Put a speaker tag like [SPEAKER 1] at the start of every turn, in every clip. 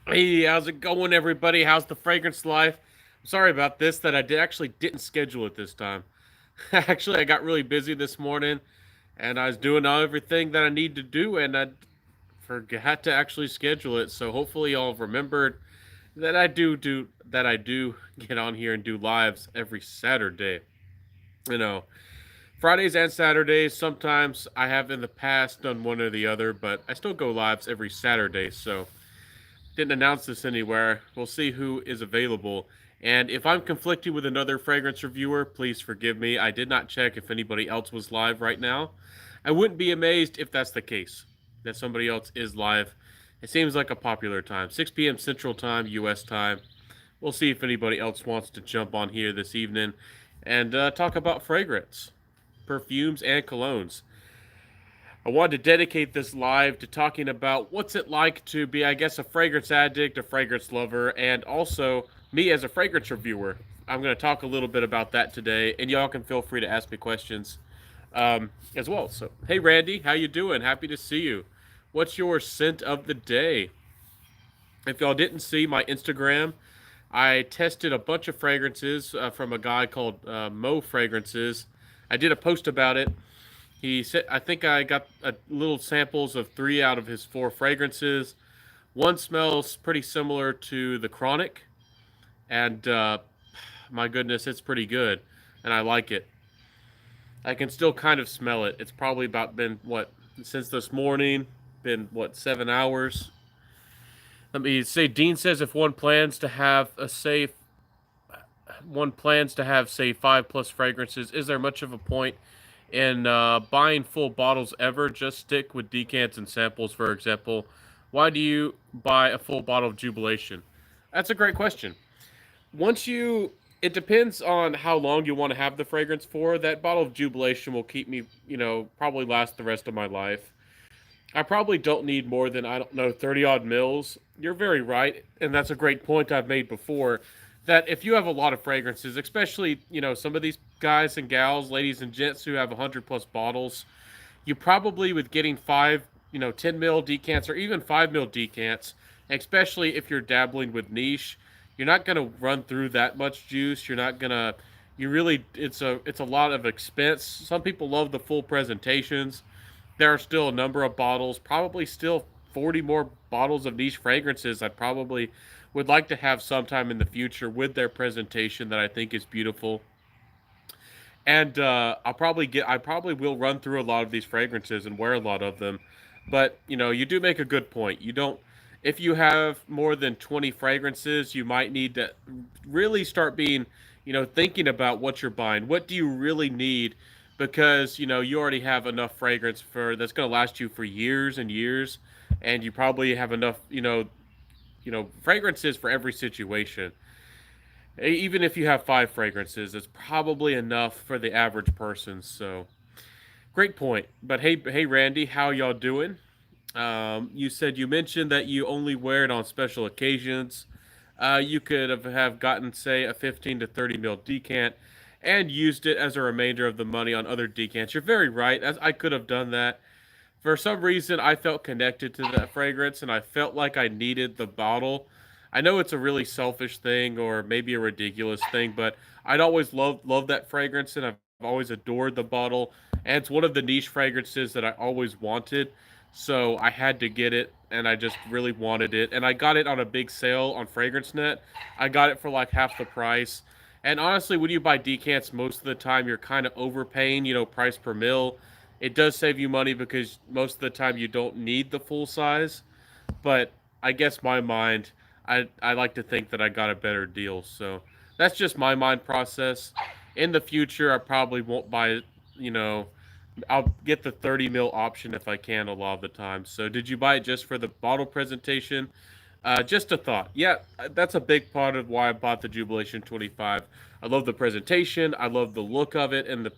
[SPEAKER 1] Hey, how's it going, everybody? How's the fragrance life? Sorry about this, that actually didn't schedule it this time. Actually, I got really busy this morning and I was doing everything that I need to do and I forgot to actually schedule it. So hopefully y'all have remembered that I do get on here and do lives every Saturday. You know, Fridays and Saturdays. Sometimes I have in the past done one or the other, but I still go lives every Saturday. So didn't announce this anywhere. We'll see who is available. And if I'm conflicting with another fragrance reviewer, please forgive me. I did not check if anybody else was live right now. I wouldn't be amazed if that's the case, that somebody else is live. It seems like a popular time, 6 p.m. Central Time, US time. We'll see if anybody else wants to jump on here this evening and talk about fragrance, perfumes, and colognes. I wanted to dedicate this live to talking about what's it like to be, I guess, a fragrance addict, a fragrance lover, and also me as a fragrance reviewer. I'm going to talk a little bit about that today, and y'all can feel free to ask me questions as well. So, hey, Randy, how you doing? Happy to see you. What's your scent of the day? If y'all didn't see my Instagram, I tested a bunch of fragrances from a guy called Mo Fragrances. I did a post about it. He said, I think I got little samples of 3 out of his 4 fragrances. One smells pretty similar to the Chronic, and my goodness, it's pretty good, and I like it. I can still kind of smell it. It's probably about been what since this morning, been what 7 hours. Let me say. Dean says if one plans to have say 5+ fragrances, is there much of a point in buying full bottles ever? Just stick with decants and samples, for example. Why do you buy a full bottle of Jubilation? That's a great question. Once you, it depends on how long you want to have the fragrance for. That bottle of Jubilation will keep me, probably last the rest of my life. I probably don't need more than, I don't know, 30 odd mils. You're very right. And that's a great point I've made before, that if you have a lot of fragrances, especially, some of these guys and gals, ladies and gents who have 100 plus bottles, you probably, with getting 10 mil decants or even 5 mil decants, especially if you're dabbling with niche, you're not going to run through that much juice. You're not going to, you really, it's a lot of expense. Some people love the full presentations. There are still a number of bottles, probably still 40 more bottles of niche fragrances I probably would like to have sometime in the future with their presentation that I think is beautiful. And I probably will run through a lot of these fragrances and wear a lot of them. But, you do make a good point. You don't, if you have more than 20 fragrances, you might need to really start being, thinking about what you're buying. What do you really need? Because, you already have enough fragrance for that's going to last you for years and years. And you probably have enough, fragrances for every situation. Even if you have 5 fragrances, it's probably enough for the average person. So, great point. But hey, Randy, how y'all doing? You said you mentioned that you only wear it on special occasions. You could have gotten, say, a 15 to 30 mil decant and used it as a remainder of the money on other decants. You're very right. As I could have done that. For some reason, I felt connected to that fragrance and I felt like I needed the bottle. I know it's a really selfish thing or maybe a ridiculous thing, but I'd always loved that fragrance and I've always adored the bottle. And it's one of the niche fragrances that I always wanted. So I had to get it and I just really wanted it. And I got it on a big sale on FragranceNet. I got it for like half the price. And honestly, when you buy decants, most of the time you're kind of overpaying, price per mil. It does save you money because most of the time you don't need the full size. But I guess my mind, I like to think that I got a better deal. So that's just my mind process. In the future, I probably won't buy, you know, I'll get the 30 mil option if I can a lot of the time. So did you buy it just for the bottle presentation? Just a thought. Yeah, that's a big part of why I bought the Jubilation 25. I love the presentation. I love the look of it, and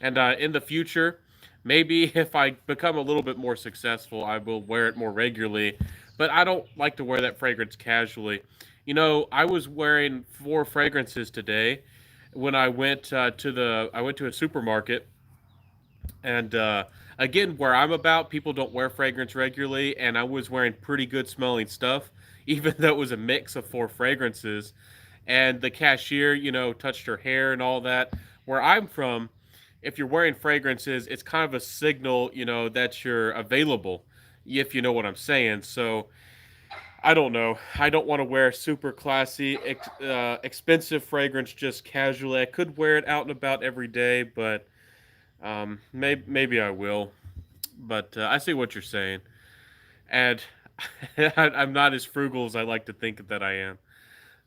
[SPEAKER 1] in the future, maybe if I become a little bit more successful, I will wear it more regularly. But I don't like to wear that fragrance casually. I was wearing 4 fragrances today when I went to a supermarket and again, where I'm about, people don't wear fragrance regularly, and I was wearing pretty good smelling stuff. even though it was a mix of four fragrances. And the cashier, touched her hair and all that. Where I'm from, if you're wearing fragrances, it's kind of a signal, that you're available, if you know what I'm saying. So I don't know. I don't want to wear super classy, expensive fragrance just casually. I could wear it out and about every day, but maybe I will. But I see what you're saying, and I'm not as frugal as I like to think that I am.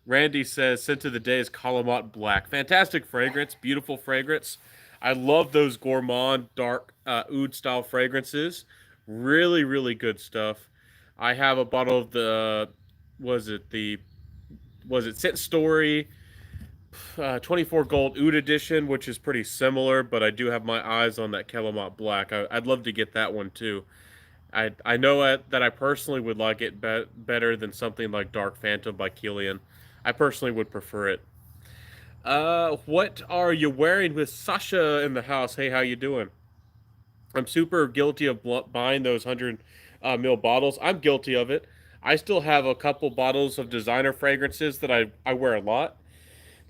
[SPEAKER 1] Randy says, scent of the day is Calamont Black. Fantastic fragrance, beautiful fragrance. I love those gourmand, dark, oud style fragrances. Really, really good stuff. I have a bottle of was it the, was it Scent Story 24 Gold Oud Edition, which is pretty similar, but I do have my eyes on that Calamont Black. I'd love to get that one too. I know that I personally would like it better than something like Dark Phantom by Kilian. I personally would prefer it. What are you wearing with Sasha in the house? Hey, how you doing? I'm super guilty of buying those 100 mil bottles. I'm guilty of it. I still have a couple bottles of designer fragrances that I wear a lot,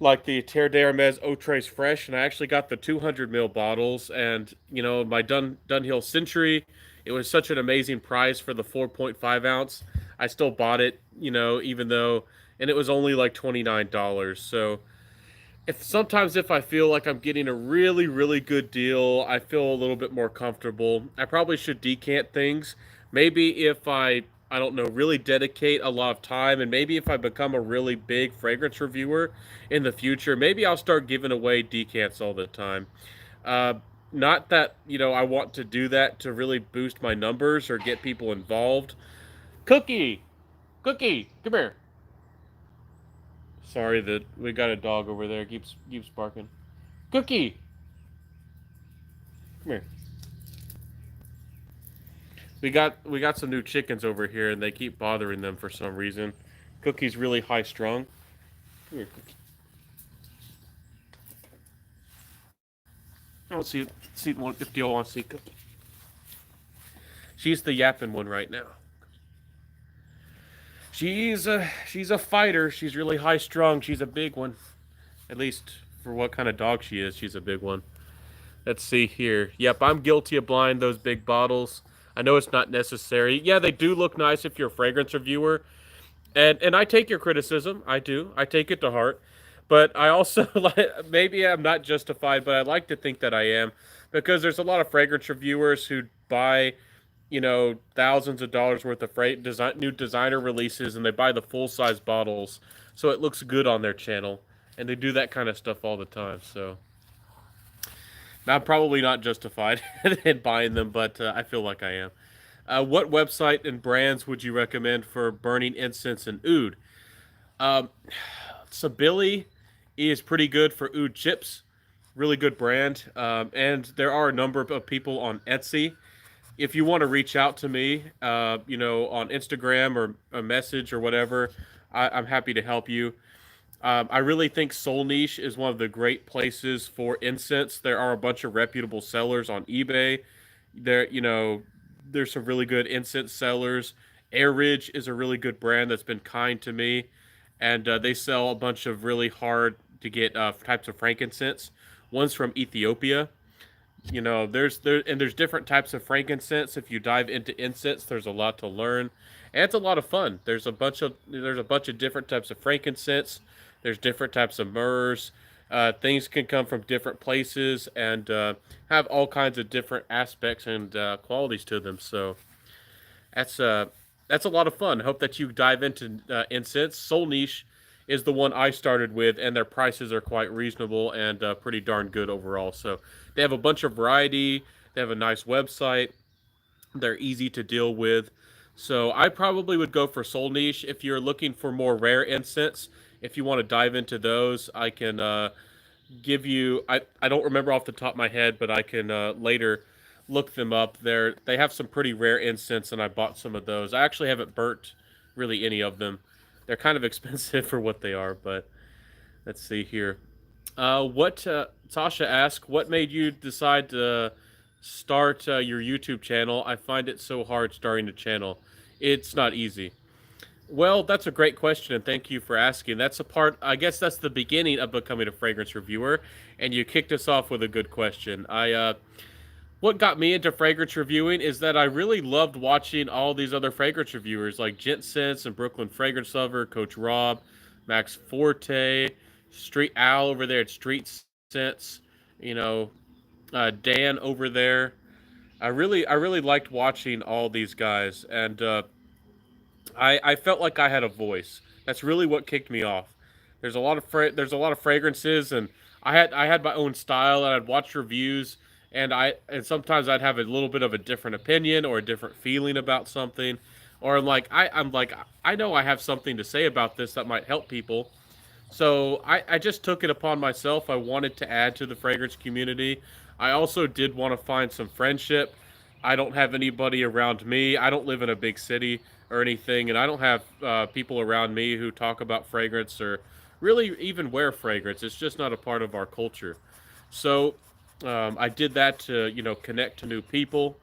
[SPEAKER 1] like the Terre d'Hermes Eau Trace Fresh, and I actually got the 200 mil bottles. And my Dunhill Century, it was such an amazing price for the 4.5 ounce. I still bought it, even though, and it was only like $29. So if I feel like I'm getting a really really good deal, I feel a little bit more comfortable. I probably should decant things. Maybe if I don't know, really dedicate a lot of time, and maybe if I become a really big fragrance reviewer in the future, maybe I'll start giving away decants all the time. Uh, Not that I want to do that to really boost my numbers or get people involved. Cookie, Cookie, come here. Sorry that we got a dog over there. Keeps barking. Cookie, come here. We got some new chickens over here, and they keep bothering them for some reason. Cookie's really high strung. Come here, Cookie. I don't see one if you want to see Cookie. She's the yapping one right now. She's a fighter. She's really high strung. She's a big one. At least for what kind of dog she is, she's a big one. Let's see here. Yep, I'm guilty of buying those big bottles. I know it's not necessary. Yeah, they do look nice if you're a fragrance reviewer. And I take your criticism. I do. I take it to heart. But I also maybe I'm not justified, but I like to think that I am, because there's a lot of fragrance reviewers who buy, thousands of dollars worth of new designer releases, and they buy the full size bottles so it looks good on their channel, and they do that kind of stuff all the time. So I'm probably not justified in buying them, but I feel like I am. What website and brands would you recommend for burning incense and oud? Um, Sabili is pretty good for oud chips. Really good brand. And there are a number of people on Etsy. If you want to reach out to me, on Instagram or a message or whatever, I'm happy to help you. I really think Soul Niche is one of the great places for incense. There are a bunch of reputable sellers on eBay. There's some really good incense sellers. Air Ridge is a really good brand that's been kind to me, and they sell a bunch of really hard to get types of frankincense. One's from Ethiopia. There's different types of frankincense. If you dive into incense, there's a lot to learn, and it's a lot of fun. There's a bunch of different types of frankincense. There's different types of myrrhs. Things can come from different places and have all kinds of different aspects and qualities to them. So that's uh, that's a lot of fun. I hope that you dive into incense. Soul Niche is the one I started with, and their prices are quite reasonable and pretty darn good overall. So they have a bunch of variety. They have a nice website. They're easy to deal with. So I probably would go for Soul Niche if you're looking for more rare incense. If you want to dive into those, I can give you. I don't remember off the top of my head, but I can later look them up. They have some pretty rare incense, and I bought some of those. I actually haven't burnt really any of them. They're kind of expensive for what they are, but let's see here. What Sasha asked, what made you decide to start your YouTube channel? I find it so hard starting a channel. It's not easy. Well, that's a great question, and thank you for asking. That's a part, I guess that's the beginning of becoming a fragrance reviewer, and you kicked us off with a good question. What got me into fragrance reviewing is that I really loved watching all these other fragrance reviewers like Gent Sense and Brooklyn Fragrance Lover, Coach Rob, Max Forte, Street Owl over there at Street Sense, you know, Dan over there. I really liked watching all these guys, and I felt like I had a voice. That's really what kicked me off. There's a lot of fragrances, and I had my own style, and I'd watch reviews, and sometimes I'd have a little bit of a different opinion or a different feeling about something, or I'm like I know I have something to say about this that might help people. So I just took it upon myself. I wanted to add to the fragrance community. I also did want to find some friendship. I don't have anybody around me. I don't live in a big city or anything, and I don't have people around me who talk about fragrance or really even wear fragrance. It's just not a part of our culture. So I did that to connect to new people.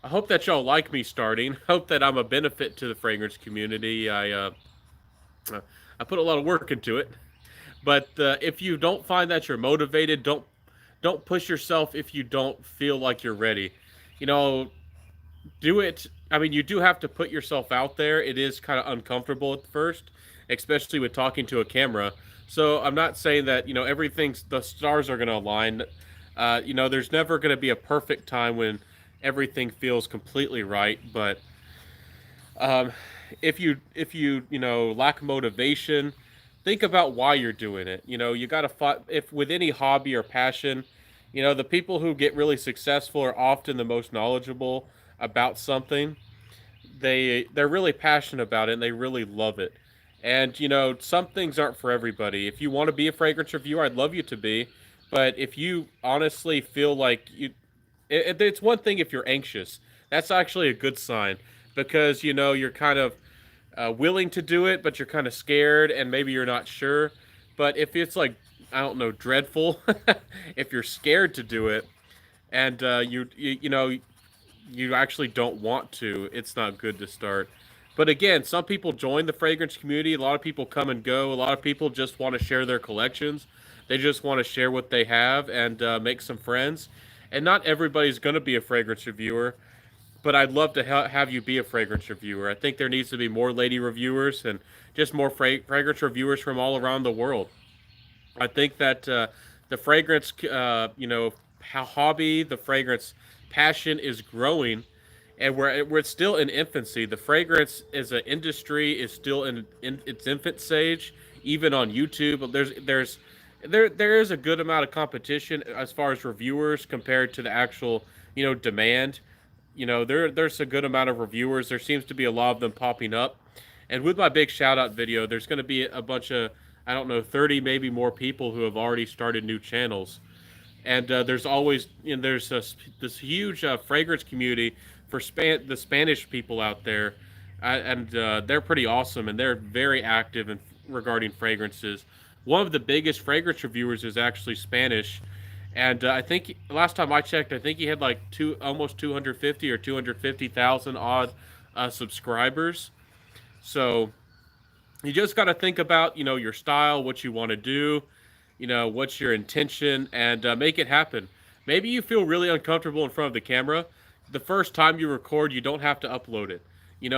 [SPEAKER 1] I hope that y'all like me starting. Hope that I'm a benefit to the fragrance community. Uh, I put a lot of work into it. But if you don't find that you're motivated, don't push yourself if you don't feel like you're ready. You know, do it. I mean, you do have to put yourself out there. It is kind of uncomfortable at first, especially with talking to a camera. So I'm not saying that everything's the stars are going to align. There's never going to be a perfect time when everything feels completely right. But um, if you lack motivation, think about why you're doing it. You got to fight if with any hobby or passion. The people who get really successful are often the most knowledgeable about something. They're really passionate about it and they really love it. And some things aren't for everybody. If you want to be a fragrance reviewer, I'd love you to be. But if you honestly feel like it's one thing if you're anxious. That's actually a good sign because you're kind of willing to do it, but you're kind of scared and maybe you're not sure. But if it's like, I don't know, dreadful, if you're scared to do it and you actually don't want to, it's not good to start. But again, some people join the fragrance community. A lot of people come and go. A lot of people just want to share their collections. They just want to share what they have and make some friends. And not everybody's going to be a fragrance reviewer, but I'd love to have you be a fragrance reviewer. I think there needs to be more lady reviewers and just more fragrance reviewers from all around the world. I think that the fragrance, hobby, the fragrance passion is growing, and we're still in infancy. The fragrance as an industry is still in its infant stage, even on YouTube. There is a good amount of competition as far as reviewers compared to the actual demand. There's a good amount of reviewers. There seems to be a lot of them popping up. And with my big shout out video, there's going to be a bunch of, I don't know, 30 maybe more people who have already started new channels. And there's always, there's this huge fragrance community for the Spanish people out there. And they're pretty awesome and they're very active in regarding fragrances. One of the biggest fragrance reviewers is actually Spanish, and I think last time I checked, I think he had like almost 250 or 250,000 odd subscribers. So you just got to think about your style, what you want to do, what's your intention, and make it happen. Maybe you feel really uncomfortable in front of the camera. The first time you record, you don't have to upload it.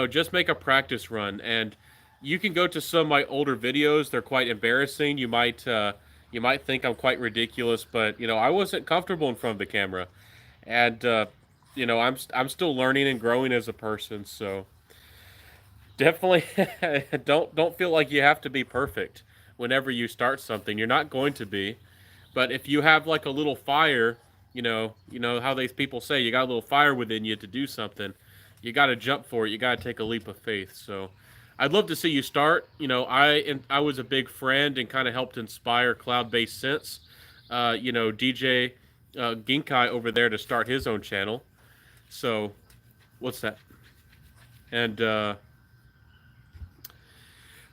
[SPEAKER 1] Just make a practice run, and you can go to some of my older videos. They're quite embarrassing. You might think I'm quite ridiculous, but I wasn't comfortable in front of the camera, and I'm still learning and growing as a person. So definitely don't feel like you have to be perfect whenever you start something. You're not going to be, but if you have like a little fire, how these people say you got a little fire within you to do something, you got to jump for it. You got to take a leap of faith. So I'd love to see you start. I was a big friend and kind of helped inspire Cloud Based Sense. DJ Ginkai over there to start his own channel. So, what's that? And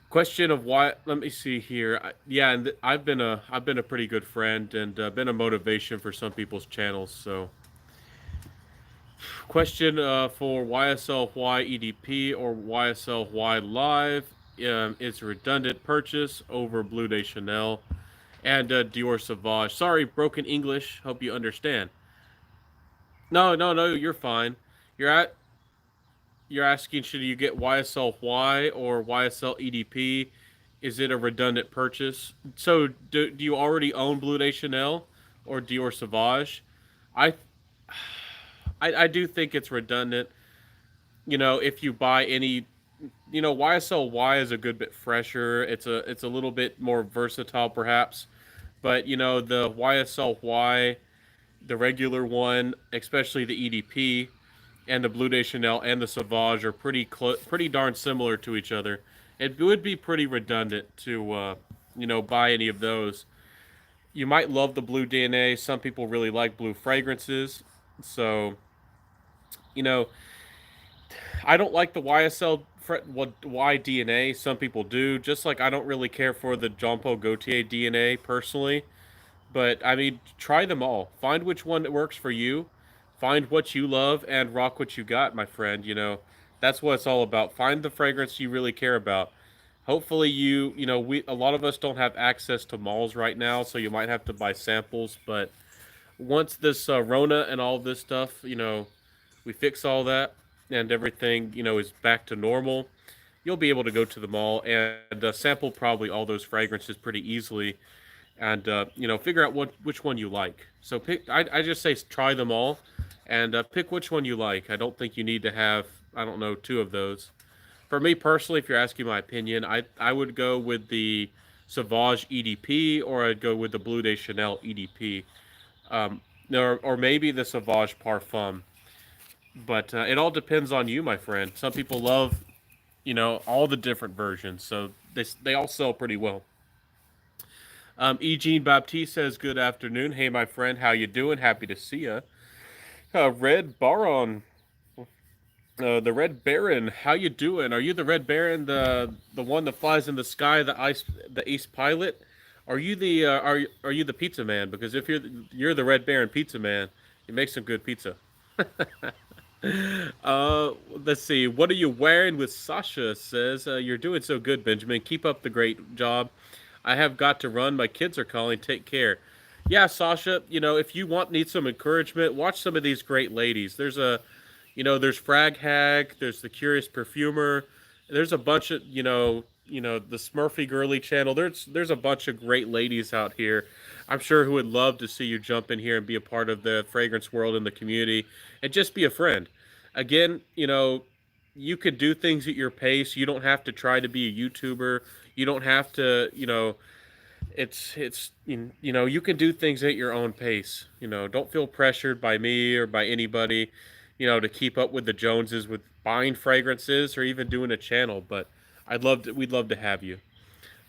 [SPEAKER 1] question of why? Let me see here. Yeah, and I've been a pretty good friend and been a motivation for some people's channels. So, Question for YSL-Y EDP or YSL-Y Live. It's a redundant purchase over Blue de Chanel and Dior Sauvage. Sorry, broken English. Hope you understand. No, no, no, you're fine. You're at you're asking should you get YSL-Y or YSL EDP? Is it a redundant purchase? So do you already own Blue de Chanel or Dior Sauvage? I I do think it's redundant. If you buy any, YSL-Y is a good bit fresher. It's a little bit more versatile perhaps, but the YSL-Y, the regular one, especially the EDP and the Blue de Chanel and the Sauvage are pretty darn similar to each other. It would be pretty redundant to buy any of those. You might love the Blue DNA. Some people really like blue fragrances, so you know I don't like the Y DNA. Some people do. Just like I don't really care for the Jean Paul Gaultier DNA personally. But I mean, try them all. Find which one that works for you. Find what you love and rock what you got, my friend. That's what it's all about. Find the fragrance you really care about. Hopefully, we a lot of us don't have access to malls right now, so you might have to buy samples. But once this Rona and all this stuff, we fix all that and everything, is back to normal, you'll be able to go to the mall and sample probably all those fragrances pretty easily and figure out which one you like. So pick. I just say try them all, and pick which one you like. I don't think you need to have, I don't know, two of those. For me personally, if you're asking my opinion, I would go with the Sauvage EDP or I'd go with the Blue de Chanel EDP, um, or maybe the Sauvage Parfum. But it all depends on you, my friend. Some people love all the different versions, so they all sell pretty well. E. Jean Baptiste says, "Good afternoon. Hey, my friend, how you doing? Happy to see you." Red Baron, the Red Baron, how you doing? Are you the Red Baron, the one that flies in the sky, the ace pilot? Are you the are you the pizza man? Because if you're the Red Baron pizza man, you make some good pizza. Let's see. What are you wearing with Sasha? Says, "You're doing so good, Benjamin. Keep up the great job. I have got to run. My kids are calling. Take care." Yeah, Sasha, if you need some encouragement, watch some of these great ladies. There's Frag Hag, there's the Curious Perfumer, there's a bunch of, the Smurfy Girly channel. There's a bunch of great ladies out here. I'm sure who would love to see you jump in here and be a part of the fragrance world and the community and just be a friend. Again, you could do things at your pace. You don't have to try to be a YouTuber. You don't have to, it's you can do things at your own pace. Don't feel pressured by me or by anybody, to keep up with the Joneses with buying fragrances or even doing a channel. But we'd love to have you.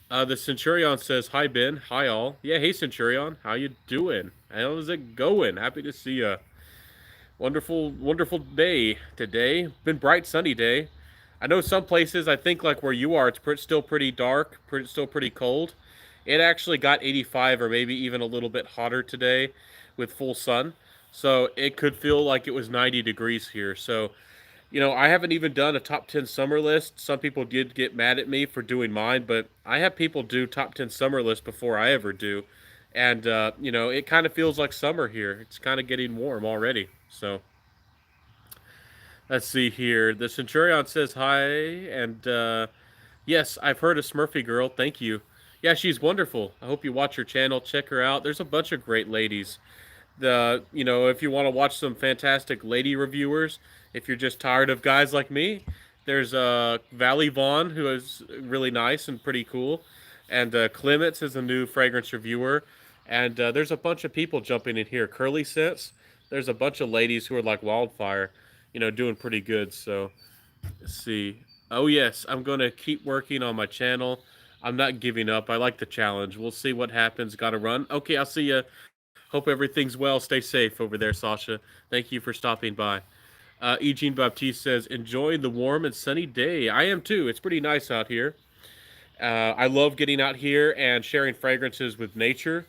[SPEAKER 1] The Centurion says, "Hi Ben, hi all." Yeah, hey Centurion, how you doing? How's it going? Happy to see you. Wonderful, wonderful day today. Been bright, sunny day. I know some places, I think like where you are, it's still pretty dark, still pretty cold. It actually got 85 or maybe even a little bit hotter today with full sun. So it could feel like it was 90 degrees here. So, I haven't even done a top 10 summer list. Some people did get mad at me for doing mine, but I have people do top 10 summer lists before I ever do. And, it kind of feels like summer here. It's kind of getting warm already. So let's see here. The Centurion says hi, and yes, I've heard of Smurfy Girl. Thank you. Yeah, she's wonderful. I hope you watch her channel. Check her out. There's a bunch of great ladies. If you want to watch some fantastic lady reviewers, if you're just tired of guys like me, there's Valley Vaughn, who is really nice and pretty cool, and Clements is a new fragrance reviewer, and there's a bunch of people jumping in here. Curly Scents, there's a bunch of ladies who are like wildfire, doing pretty good. So let's see. Oh yes, I'm gonna keep working on my channel. I'm not giving up. I like the challenge. We'll see what happens. Got to run. Okay, I'll see you. Hope everything's well. Stay safe over there, Sasha. Thank you for stopping by. Eugene Baptiste says, "Enjoy the warm and sunny day." I am too. It's pretty nice out here. I love getting out here and sharing fragrances with nature.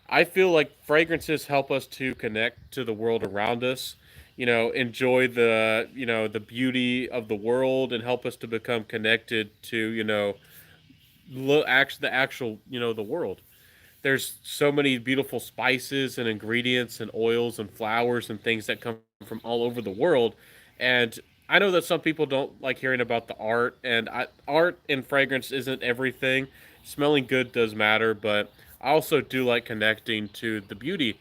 [SPEAKER 1] I feel like fragrances help us to connect to the world around us. enjoy the the beauty of the world and help us to become connected to the actual the world. There's so many beautiful spices and ingredients and oils and flowers and things that come from all over the world. And I know that some people don't like hearing about the art, and art and fragrance isn't everything. Smelling good does matter, but I also do like connecting to the beauty,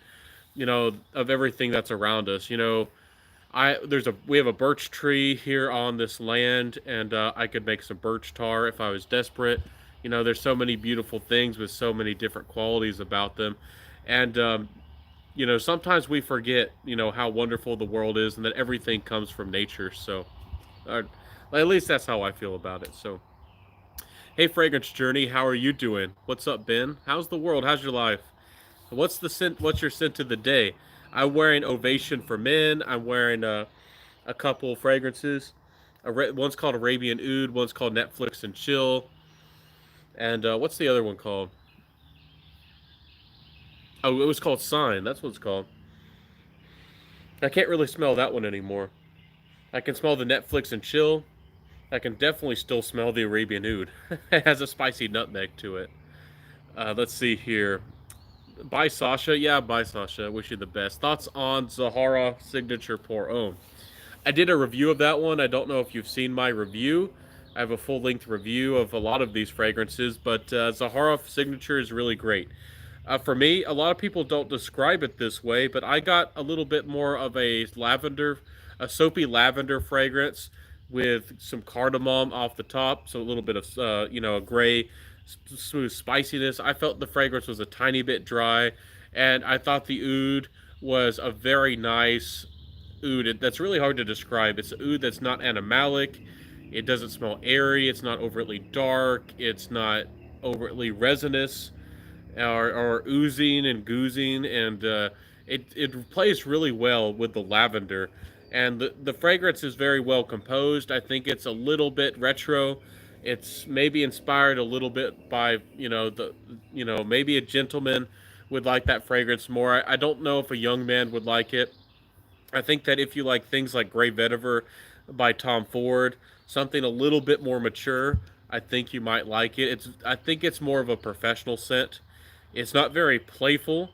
[SPEAKER 1] of everything that's around us. We have a birch tree here on this land, and I could make some birch tar if I was desperate. There's so many beautiful things with so many different qualities about them, and sometimes we forget, how wonderful the world is, and that everything comes from nature. So, uh, at least that's how I feel about it. So, hey, Fragrance Journey, how are you doing? What's up, Ben? How's the world? How's your life? What's the scent? What's your scent of the day? I'm wearing Ovation for Men. I'm wearing a couple fragrances. One's called Arabian Oud. One's called Netflix and Chill. And what's the other one called? Oh, it was called Sign. That's what it's called. I can't really smell that one anymore. I can smell the Netflix and Chill. I can definitely still smell the Arabian Oud. It has a spicy nutmeg to it. Let's see here. Bye, Sasha. Yeah, bye, Sasha. Wish you the best. Thoughts on Zahara Signature Pour Homme? I did a review of that one. I don't know if you've seen my review. I have a full length review of a lot of these fragrances, but Zahara Signature is really great. For me, a lot of people don't describe it this way, but I got a little bit more of a soapy lavender fragrance with some cardamom off the top, so a little bit of a gray, smooth spiciness. I felt the fragrance was a tiny bit dry, and I thought the oud was a very nice oud. That's really hard to describe. It's an oud that's not animalic. It doesn't smell airy. It's not overtly dark. It's not overtly resinous or oozing and goozing, and it plays really well with the lavender. And the fragrance is very well composed. I think it's a little bit retro. It's maybe inspired a little bit by maybe a gentleman would like that fragrance more. I don't know if a young man would like it. I think that if you like things like Grey Vetiver by Tom Ford, something a little bit more mature, I think you might like it. I think it's more of a professional scent. It's not very playful,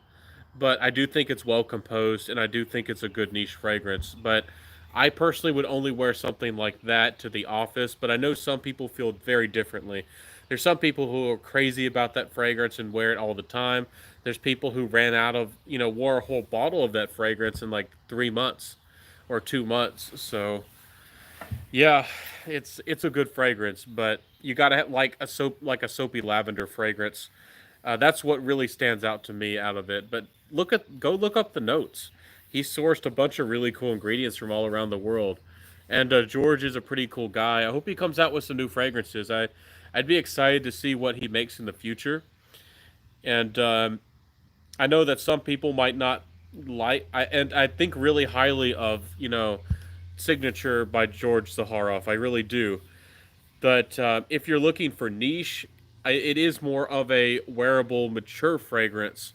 [SPEAKER 1] but I do think it's well composed, and I do think it's a good niche fragrance. But I personally would only wear something like that to the office, but I know some people feel very differently. There's some people who are crazy about that fragrance and wear it all the time. There's people who ran out of, wore a whole bottle of that fragrance in like 3 months or 2 months. So yeah, it's a good fragrance, but you gotta have like a soapy lavender fragrance. That's what really stands out to me out of it. But go look up the notes. He sourced a bunch of really cool ingredients from all around the world, and George is a pretty cool guy. I hope he comes out with some new fragrances. I'd be excited to see what he makes in the future. And I know that some people might not and I think really highly of Signature by George Zaharoff. I really do. But if you're looking for niche, it is more of a wearable, mature fragrance.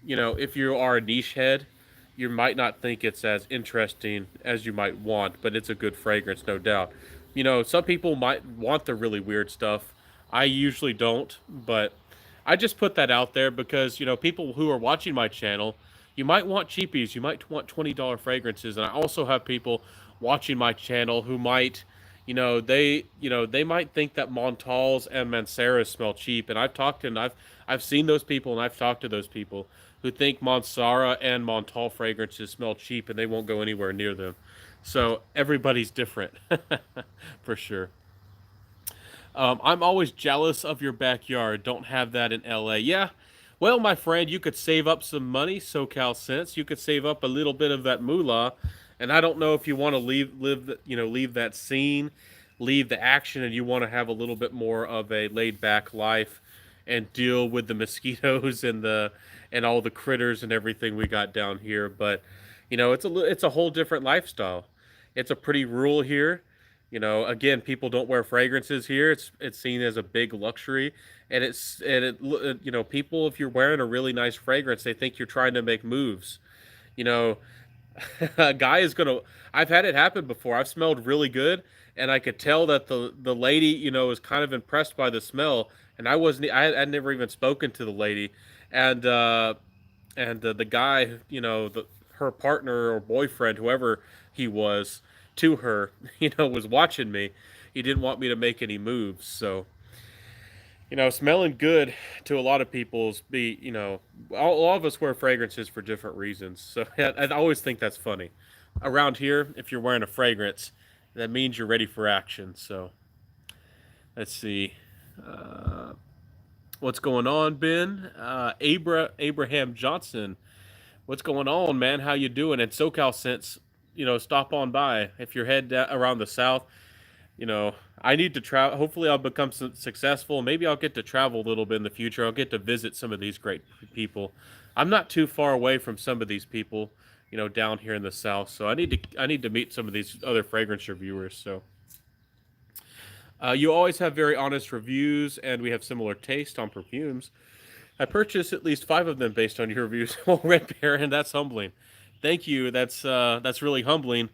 [SPEAKER 1] If you are a niche head, you might not think it's as interesting as you might want, but it's a good fragrance, no doubt. Some people might want the really weird stuff. I usually don't, but I just put that out there because, people who are watching my channel, you might want cheapies, you might want $20 fragrances, and I also have people watching my channel who might they might think that Montals and Manceras smell cheap, and I've seen those people, and I've talked to those people who think Monsara and Montal fragrances smell cheap, and they won't go anywhere near them. So everybody's different, for sure. I'm always jealous of your backyard. Don't have that in LA. Yeah. Well, my friend, you could save up some money, SoCal cents. You could save up a little bit of that moolah, and I don't know if you want to leave that scene, leave the action, and you want to have a little bit more of a laid back life, and deal with the mosquitoes and all the critters and everything we got down here. But it's a whole different lifestyle. It's a pretty rural here. Again, people don't wear fragrances here. It's seen as a big luxury, and people, if you're wearing a really nice fragrance, they think you're trying to make moves. You know, A guy is gonna. I've had it happen before. I've smelled really good, and I could tell that the lady, was kind of impressed by the smell, and I wasn't. I'd never even spoken to the lady, and the guy, her partner or boyfriend, whoever he was, to her, was watching me. He didn't want me to make any moves, so smelling good to a lot of people's be, all of us wear fragrances for different reasons. So I always think that's funny. Around here, if you're wearing a fragrance, that means you're ready for action. So let's see. Uh, what's going on, Ben? Abraham Johnson. What's going on, man? How you doing? And SoCal Sense, stop on by if you're around the South. I need to travel. Hopefully, I'll become successful. Maybe I'll get to travel a little bit in the future. I'll get to visit some of these great people. I'm not too far away from some of these people, down here in the South. So I need to meet some of these other fragrance reviewers. So you always have very honest reviews, and we have similar taste on perfumes. I purchased at least five of them based on your reviews. Well, Red Baron, that's humbling. Thank you. That's really humbling.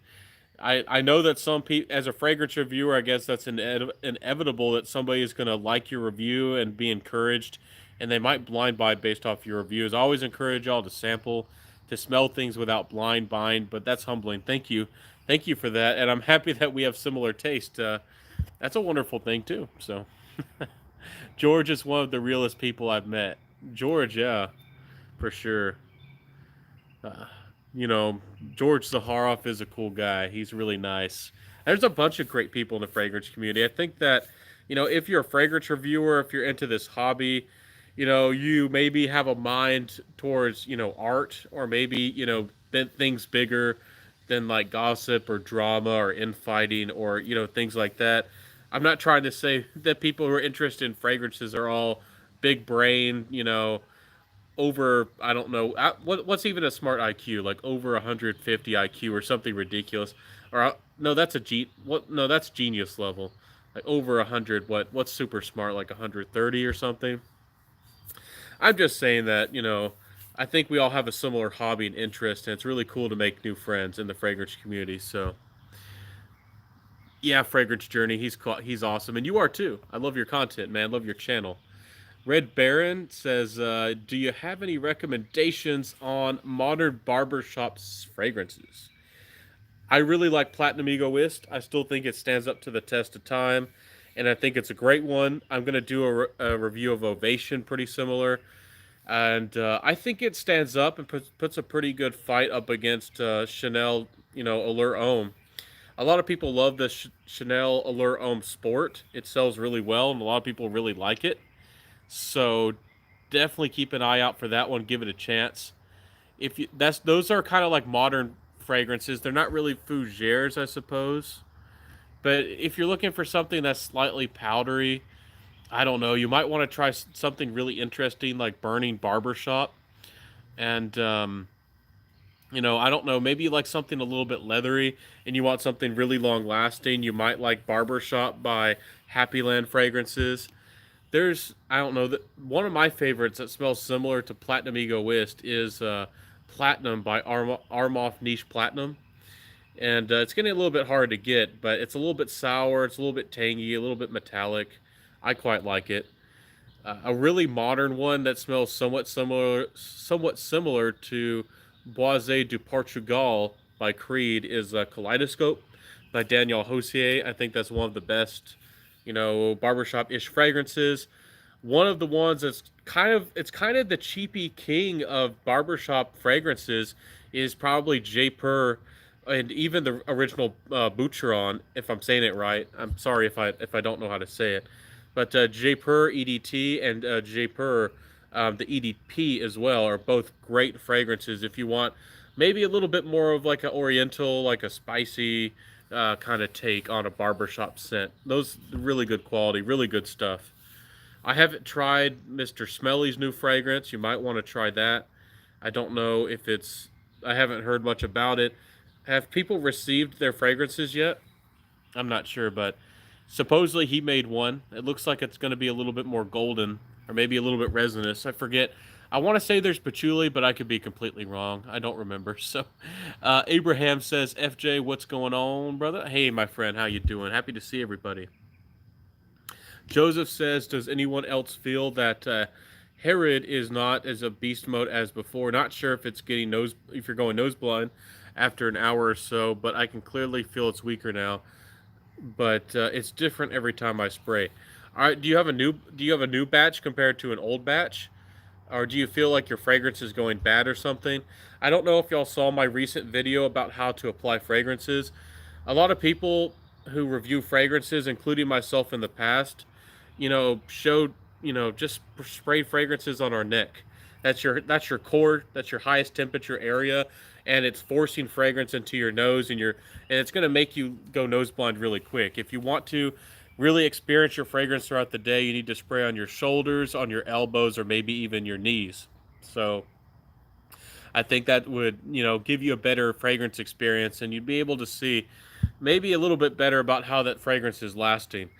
[SPEAKER 1] I know that some people, as a fragrance reviewer, I guess that's inevitable that somebody is going to like your review and be encouraged, and they might blind buy based off your reviews. I always encourage y'all to sample, to smell things without blind buying, but that's humbling. Thank you for that, and I'm happy that we have similar taste. That's a wonderful thing too. So, George is one of the realest people I've met. George, yeah, for sure. Uh, you know, George Zaharoff is a cool guy. He's really nice. There's a bunch of great people in the fragrance community. I think that, if you're a fragrance reviewer, if you're into this hobby, you maybe have a mind towards, art, or maybe, things bigger than like gossip or drama or infighting or, things like that. I'm not trying to say that people who are interested in fragrances are all big brain, over, I don't know, what's even a smart IQ, like over 150 IQ or something ridiculous, or no, that's what, no, that's genius level, like over 100. What's super smart, like 130 or something. I'm just saying that, I think we all have a similar hobby and interest, and it's really cool to make new friends in the fragrance community. So yeah, fragrance journey, he's awesome, and you are too. I love your content, man. Love your channel. Red Baron says, "Do you have any recommendations on modern barbershop fragrances?" I really like Platinum Egoist. I still think it stands up to the test of time, and I think it's a great one. I'm gonna do a review of Ovation, pretty similar, and I think it stands up and puts a pretty good fight up against Chanel, Allure Homme. A lot of people love the Chanel Allure Homme Sport. It sells really well, and a lot of people really like it. So definitely keep an eye out for that one. Give it a chance. If you, that's those are kind of like modern fragrances. They're not really fougères, I suppose. But if you're looking for something that's slightly powdery, I don't know. You might want to try something really interesting like Burning Barbershop. And I don't know. Maybe you like something a little bit leathery, and you want something really long lasting. You might like Barbershop by Happyland Fragrances. I don't know, one of my favorites that smells similar to Platinum Egoist is Platinum by Armoff Niche Platinum. And it's getting a little bit hard to get, but it's a little bit sour, it's a little bit tangy, a little bit metallic. I quite like it. A really modern one that smells somewhat similar to Boise du Portugal by Creed is Kaleidoscope by Daniel Hosier. I think that's one of the best, barbershop-ish fragrances. One of the ones that's it's kind of the cheapy king of barbershop fragrances is probably J. Pur, and even the original Boucheron, if I'm saying it right. I'm sorry if I don't know how to say it, but J. Pur EDT and J. Pur, the EDP as well, are both great fragrances if you want maybe a little bit more of like an oriental, like a spicy kind of take on a barbershop scent. Those really good quality, really good stuff. I haven't tried Mr. Smelly's new fragrance. You might want to try that. I don't know if I haven't heard much about it. Have people received their fragrances yet? I'm not sure, but supposedly he made one. It looks like it's going to be a little bit more golden, or maybe a little bit resinous. I forget. I want to say there's patchouli, but I could be completely wrong. I don't remember. So, Abraham says, "FJ, what's going on, brother? Hey, my friend, how you doing? Happy to see everybody." Joseph says, "Does anyone else feel that Herod is not as a beast mode as before? Not sure if it's getting if you're going nose blind after an hour or so, but I can clearly feel it's weaker now. But it's different every time I spray. All right, do you have a new batch compared to an old batch, or do you feel like your fragrance is going bad or something? I don't know if y'all saw my recent video about how to apply fragrances. A lot of people who review fragrances, including myself in the past, showed, just spray fragrances on our neck. That's your core, that's your highest temperature area, and it's forcing fragrance into your nose, and it's going to make you go nose blind really quick. If you want to really experience your fragrance throughout the day, you need to spray on your shoulders, on your elbows, or maybe even your knees. So I think that would, give you a better fragrance experience, and you'd be able to see maybe a little bit better about how that fragrance is lasting.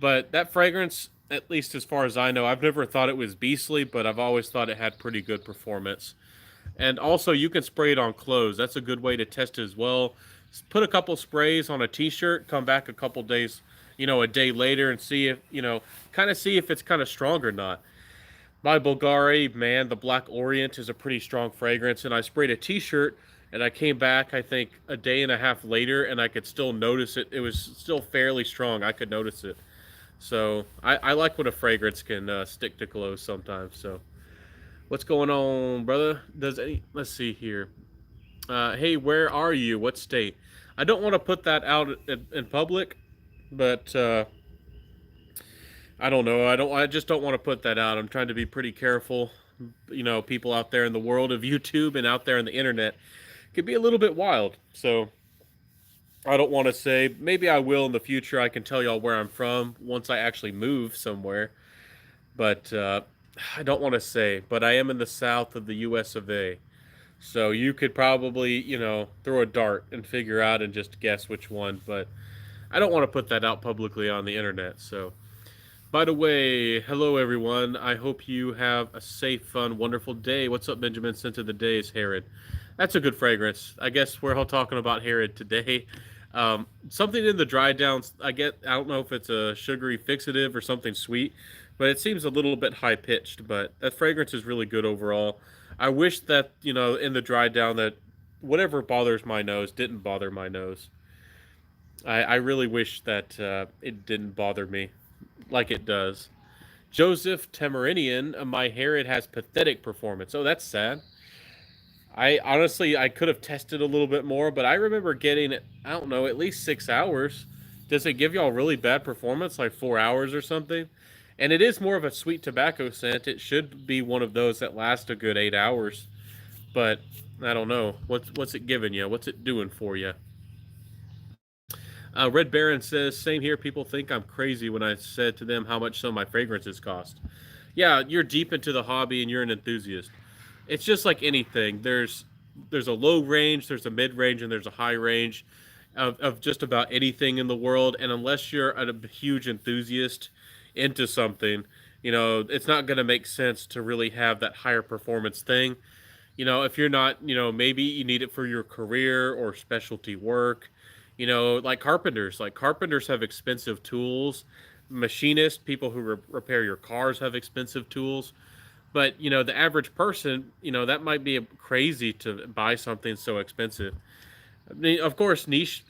[SPEAKER 1] But that fragrance, at least as far as I know, I've never thought it was beastly, but I've always thought it had pretty good performance. And also, you can spray it on clothes. That's a good way to test it as well. Put a couple sprays on a t-shirt, come back a couple days, a day later, and see if, kind of see if it's kind of strong or not. My Bulgari, man, the Black Orient is a pretty strong fragrance, and I sprayed a t-shirt, and I came back, I think, a day and a half later, and I could still notice it. It was still fairly strong. I could notice it. So I like when a fragrance can stick to clothes sometimes. So what's going on, brother? Let's see here. Hey, where are you? What state? I don't want to put that out in public, but I don't know. I just don't want to put that out. I'm trying to be pretty careful. People out there in the world of YouTube and out there in the internet could be a little bit wild. So I don't want to say. Maybe I will in the future. I can tell y'all where I'm from once I actually move somewhere. But I don't want to say. But I am in the south of the U.S. of A. So you could probably, throw a dart and figure out and just guess which one. But I don't want to put that out publicly on the internet. So, by the way, hello everyone. I hope you have a safe, fun, wonderful day. What's up, Benjamin? Scent of the day is Herod. That's a good fragrance. I guess we're all talking about Herod today. Something in the dry downs. I don't know if it's a sugary fixative or something sweet, but it seems a little bit high pitched. But that fragrance is really good overall. I wish that in the dry down that whatever bothers my nose didn't bother my nose. I really wish that it didn't bother me like it does. Joseph Temerinian, my Herod has pathetic performance. Oh, that's sad. I honestly, I could have tested a little bit more, but I remember getting, I don't know, at least 6 hours. Does it give y'all really bad performance, like 4 hours or something? And it is more of a sweet tobacco scent. It should be one of those that last a good 8 hours. But I don't know. What's it giving you? What's it doing for you? Red Baron says, same here. People think I'm crazy when I said to them how much some of my fragrances cost. Yeah, you're deep into the hobby and you're an enthusiast. It's just like anything. There's a low range, there's a mid range, and there's a high range of just about anything in the world. And unless you're a huge enthusiast into something, it's not going to make sense to really have that higher performance thing. If you're not, maybe you need it for your career or specialty work, like carpenters. Like carpenters have expensive tools. Machinists, people who repair your cars have expensive tools. But, the average person, that might be crazy to buy something so expensive. I mean, of course, niche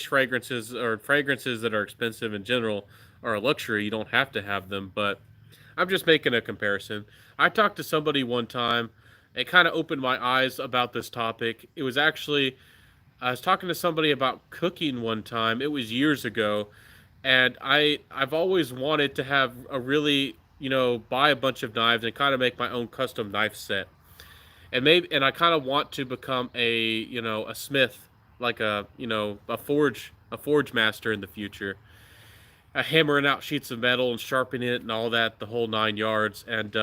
[SPEAKER 1] fragrances or fragrances that are expensive in general are a luxury. You don't have to have them, but I'm just making a comparison. I talked to somebody one time. It kind of opened my eyes about this topic. It was actually, I was talking to somebody about cooking one time. It was years ago, and I've always wanted to have a really, buy a bunch of knives and kind of make my own custom knife set. And I kind of want to become a smith, like a forge master in the future, hammering out sheets of metal and sharpening it and all that, the whole 9 yards. And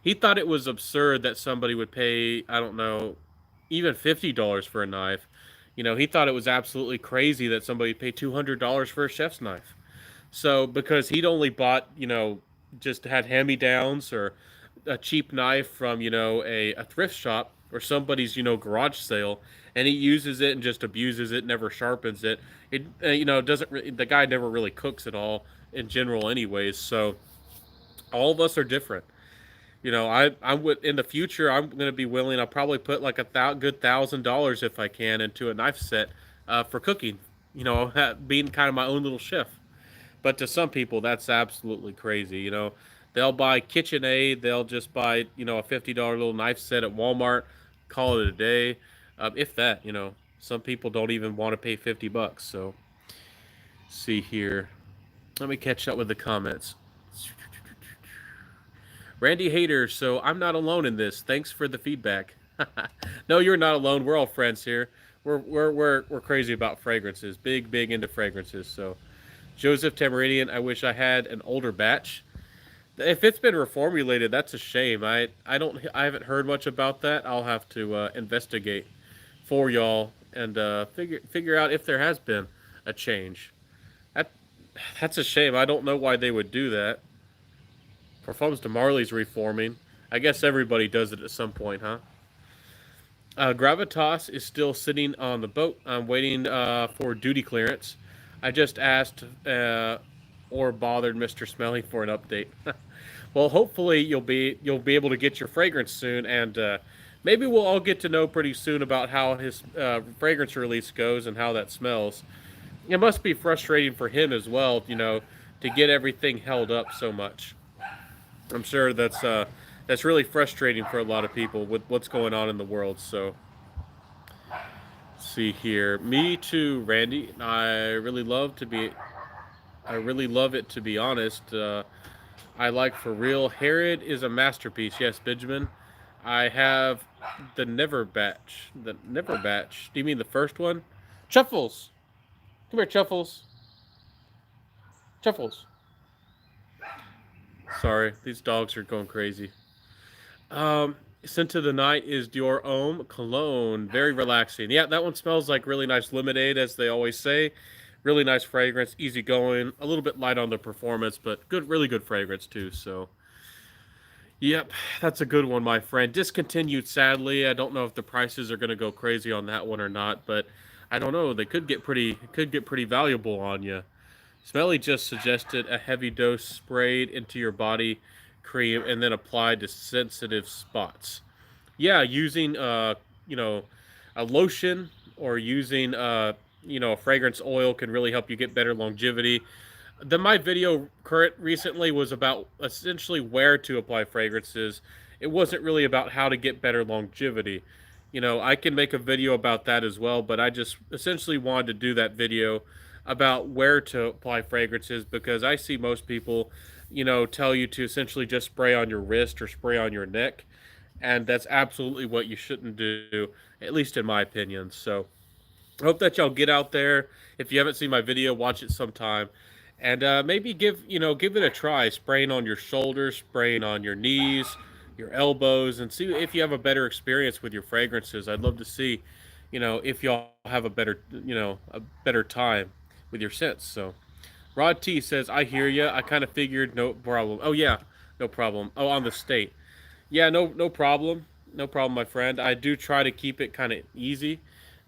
[SPEAKER 1] he thought it was absurd that somebody would pay, I don't know, even $50 for a knife. He thought it was absolutely crazy that somebody paid $200 for a chef's knife. So because he'd only bought, just had hand-me-downs or a cheap knife from, a thrift shop or somebody's, garage sale, and he uses it and just abuses it, never sharpens it. It, doesn't the guy never really cooks at all in general, anyways. So all of us are different. I would in the future. I'm going to be willing. I'll probably put like good $1,000 if I can into a knife set for cooking. Being kind of my own little chef. But to some people, that's absolutely crazy. They'll buy KitchenAid. They'll just buy a $50 little knife set at Walmart, call it a day, if that. Some people don't even want to pay $50. So see here. Let me catch up with the comments. Randy Hater, so I'm not alone in this. Thanks for the feedback. No, you're not alone. We're all friends here. We're crazy about fragrances. Big into fragrances. So Joseph Tamaridian, I wish I had an older batch. If it's been reformulated, that's a shame. I haven't heard much about that. I'll have to investigate for y'all and figure out if there has been a change. That's a shame. I don't know why they would do that. Parfums de Marly's reforming. I guess everybody does it at some point, huh? Gravitas is still sitting on the boat. I'm waiting for duty clearance. I just asked or bothered Mr. Smelly for an update. Well, hopefully you'll be able to get your fragrance soon, and maybe we'll all get to know pretty soon about how his fragrance release goes and how that smells. It must be frustrating for him as well, to get everything held up so much. I'm sure that's really frustrating for a lot of people with what's going on in the world. So, let's see here. Me too, Randy. I really love it, to be honest. I like for real. Herod is a masterpiece. Yes, Benjamin. I have the Never Batch. The Never Batch. Do you mean the first one? Chuffles. Come here, Chuffles. Chuffles. Sorry, these dogs are going crazy. Scent of the Night is Dior Homme Cologne. Very relaxing. Yeah, that one smells like really nice lemonade, as they always say. Really nice fragrance, easy going, a little bit light on the performance, but good, really good fragrance too. So, yep, that's a good one, my friend. Discontinued, sadly. I don't know if the prices are going to go crazy on that one or not, but I don't know. They could get pretty valuable on you. Smelly just suggested a heavy dose sprayed into your body cream and then applied to sensitive spots. Yeah, using a lotion or using a fragrance oil can really help you get better longevity. My video recently was about essentially where to apply fragrances. It wasn't really about how to get better longevity. I can make a video about that as well, but I just essentially wanted to do that video about where to apply fragrances because I see most people, tell you to essentially just spray on your wrist or spray on your neck. And that's absolutely what you shouldn't do, at least in my opinion. So I hope that y'all get out there. If you haven't seen my video, watch it sometime. And maybe give it a try, spraying on your shoulders, spraying on your knees, your elbows, and see if you have a better experience with your fragrances. I'd love to see, if y'all have a better time with your scents. So Rod T says, I hear ya. I kind of figured, no problem. Oh yeah, no problem. Oh, on the state. Yeah, no problem. No problem, my friend. I do try to keep it kind of easy.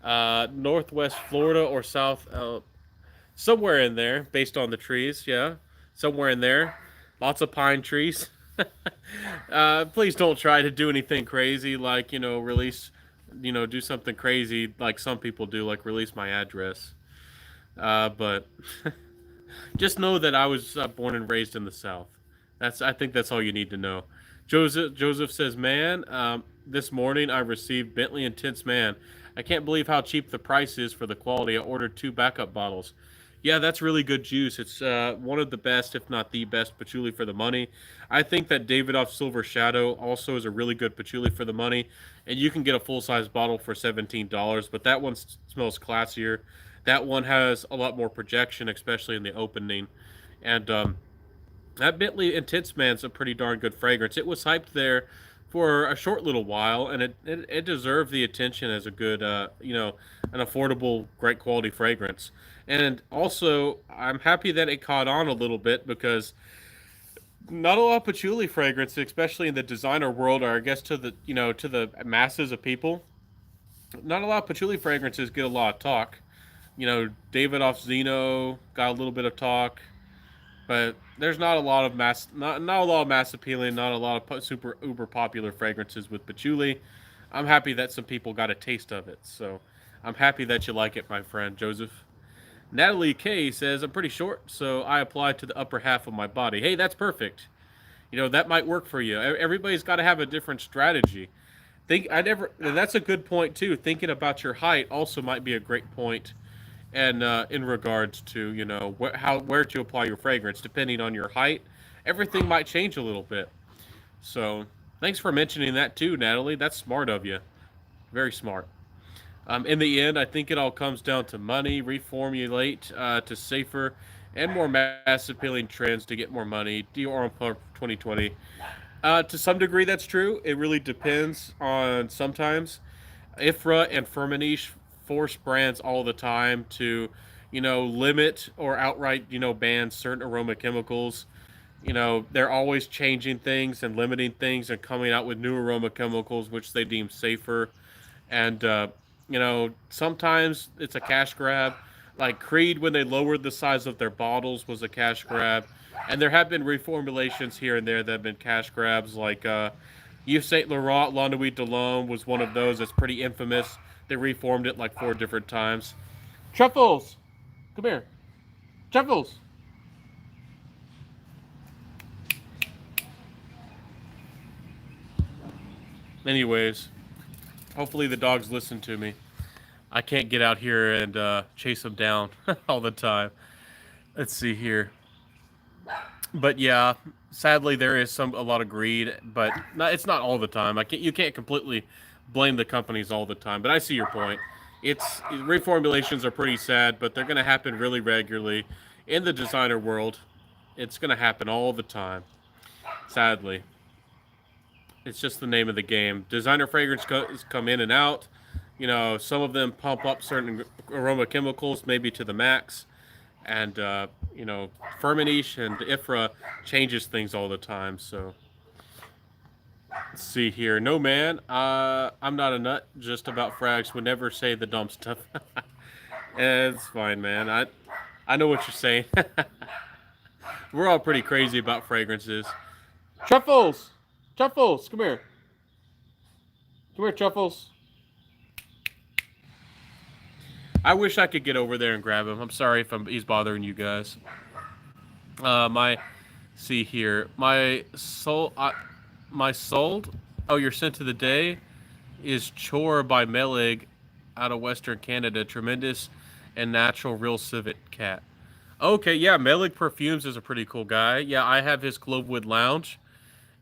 [SPEAKER 1] Northwest Florida or South, somewhere in there, based on the trees. Yeah, somewhere in there. Lots of pine trees. Please don't try to do anything crazy like, release, do something crazy like some people do, like release my address. But just know that I was born and raised in the South. I think that's all you need to know. Joseph says, man, this morning I received Bentley Intense Man. I can't believe how cheap the price is for the quality. I ordered 2 backup bottles. Yeah, that's really good juice. It's one of the best, if not the best, patchouli for the money. I think that Davidoff Silver Shadow also is a really good patchouli for the money. And you can get a full-size bottle for $17, but that one smells classier. That one has a lot more projection, especially in the opening. And that Bentley Intense Man's a pretty darn good fragrance. It was hyped there for a short little while, and it deserved the attention as a good, an affordable, great quality fragrance. And also, I'm happy that it caught on a little bit because Not a lot of patchouli fragrance, especially in the designer world, or I guess to the to the masses of people. Not a lot of patchouli fragrances get a lot of talk. Davidoff Zeno got a little bit of talk, but there's not a lot of not a lot of mass appealing, not a lot of super uber popular fragrances with patchouli. I'm happy that some people got a taste of it, so I'm happy that you like it, my friend Joseph. Natalie K says I'm pretty short, so I apply to the upper half of my body. Hey, that's perfect. That might work for you. Everybody's got to have a different strategy. That's a good point too. Thinking about your height also might be a great point, and in regards to where to apply your fragrance depending on your height, everything might change a little bit. So thanks for mentioning that too, Natalie. That's smart of you. Very smart. In the end, I think it all comes down to money, reformulate to safer and more mass appealing trends to get more money. Dior on 2020. To some degree, that's true. It really depends on sometimes. IFRA and Firmenich force brands all the time to, limit or outright, ban certain aroma chemicals. They're always changing things and limiting things and coming out with new aroma chemicals, which they deem safer. And, sometimes it's a cash grab. Like Creed, when they lowered the size of their bottles, was a cash grab. And there have been reformulations here and there that have been cash grabs, like Yves Saint Laurent La Nuit de l'Homme was one of those that's pretty infamous. They reformed it like 4 different times. Truffles! Come here. Truffles! Anyways, hopefully the dogs listen to me. I can't get out here and chase them down all the time. Let's see here. But yeah, sadly there is a lot of greed, but it's not all the time. You can't completely blame the companies all the time. But I see your point. It's reformulations are pretty sad, but they're going to happen really regularly in the designer world. It's going to happen all the time. Sadly, it's just the name of the game. Designer fragrances come in and out. Some of them pump up certain aroma chemicals, maybe to the max, and Firmenich and IFRA changes things all the time. So let's see here. No, man, I'm not a nut. Just about frags. Would never say the dumb stuff. It's fine, man. I know what you're saying. We're all pretty crazy about fragrances. Truffles, Truffles, come here. Come here, Truffles. I wish I could get over there and grab him. I'm sorry if he's bothering you guys. See here. My sold. Oh, your scent of the day is Chore by Melig out of Western Canada. Tremendous and natural real civet cat. Okay, yeah, Melig Perfumes is a pretty cool guy. Yeah, I have his Clovewood Lounge,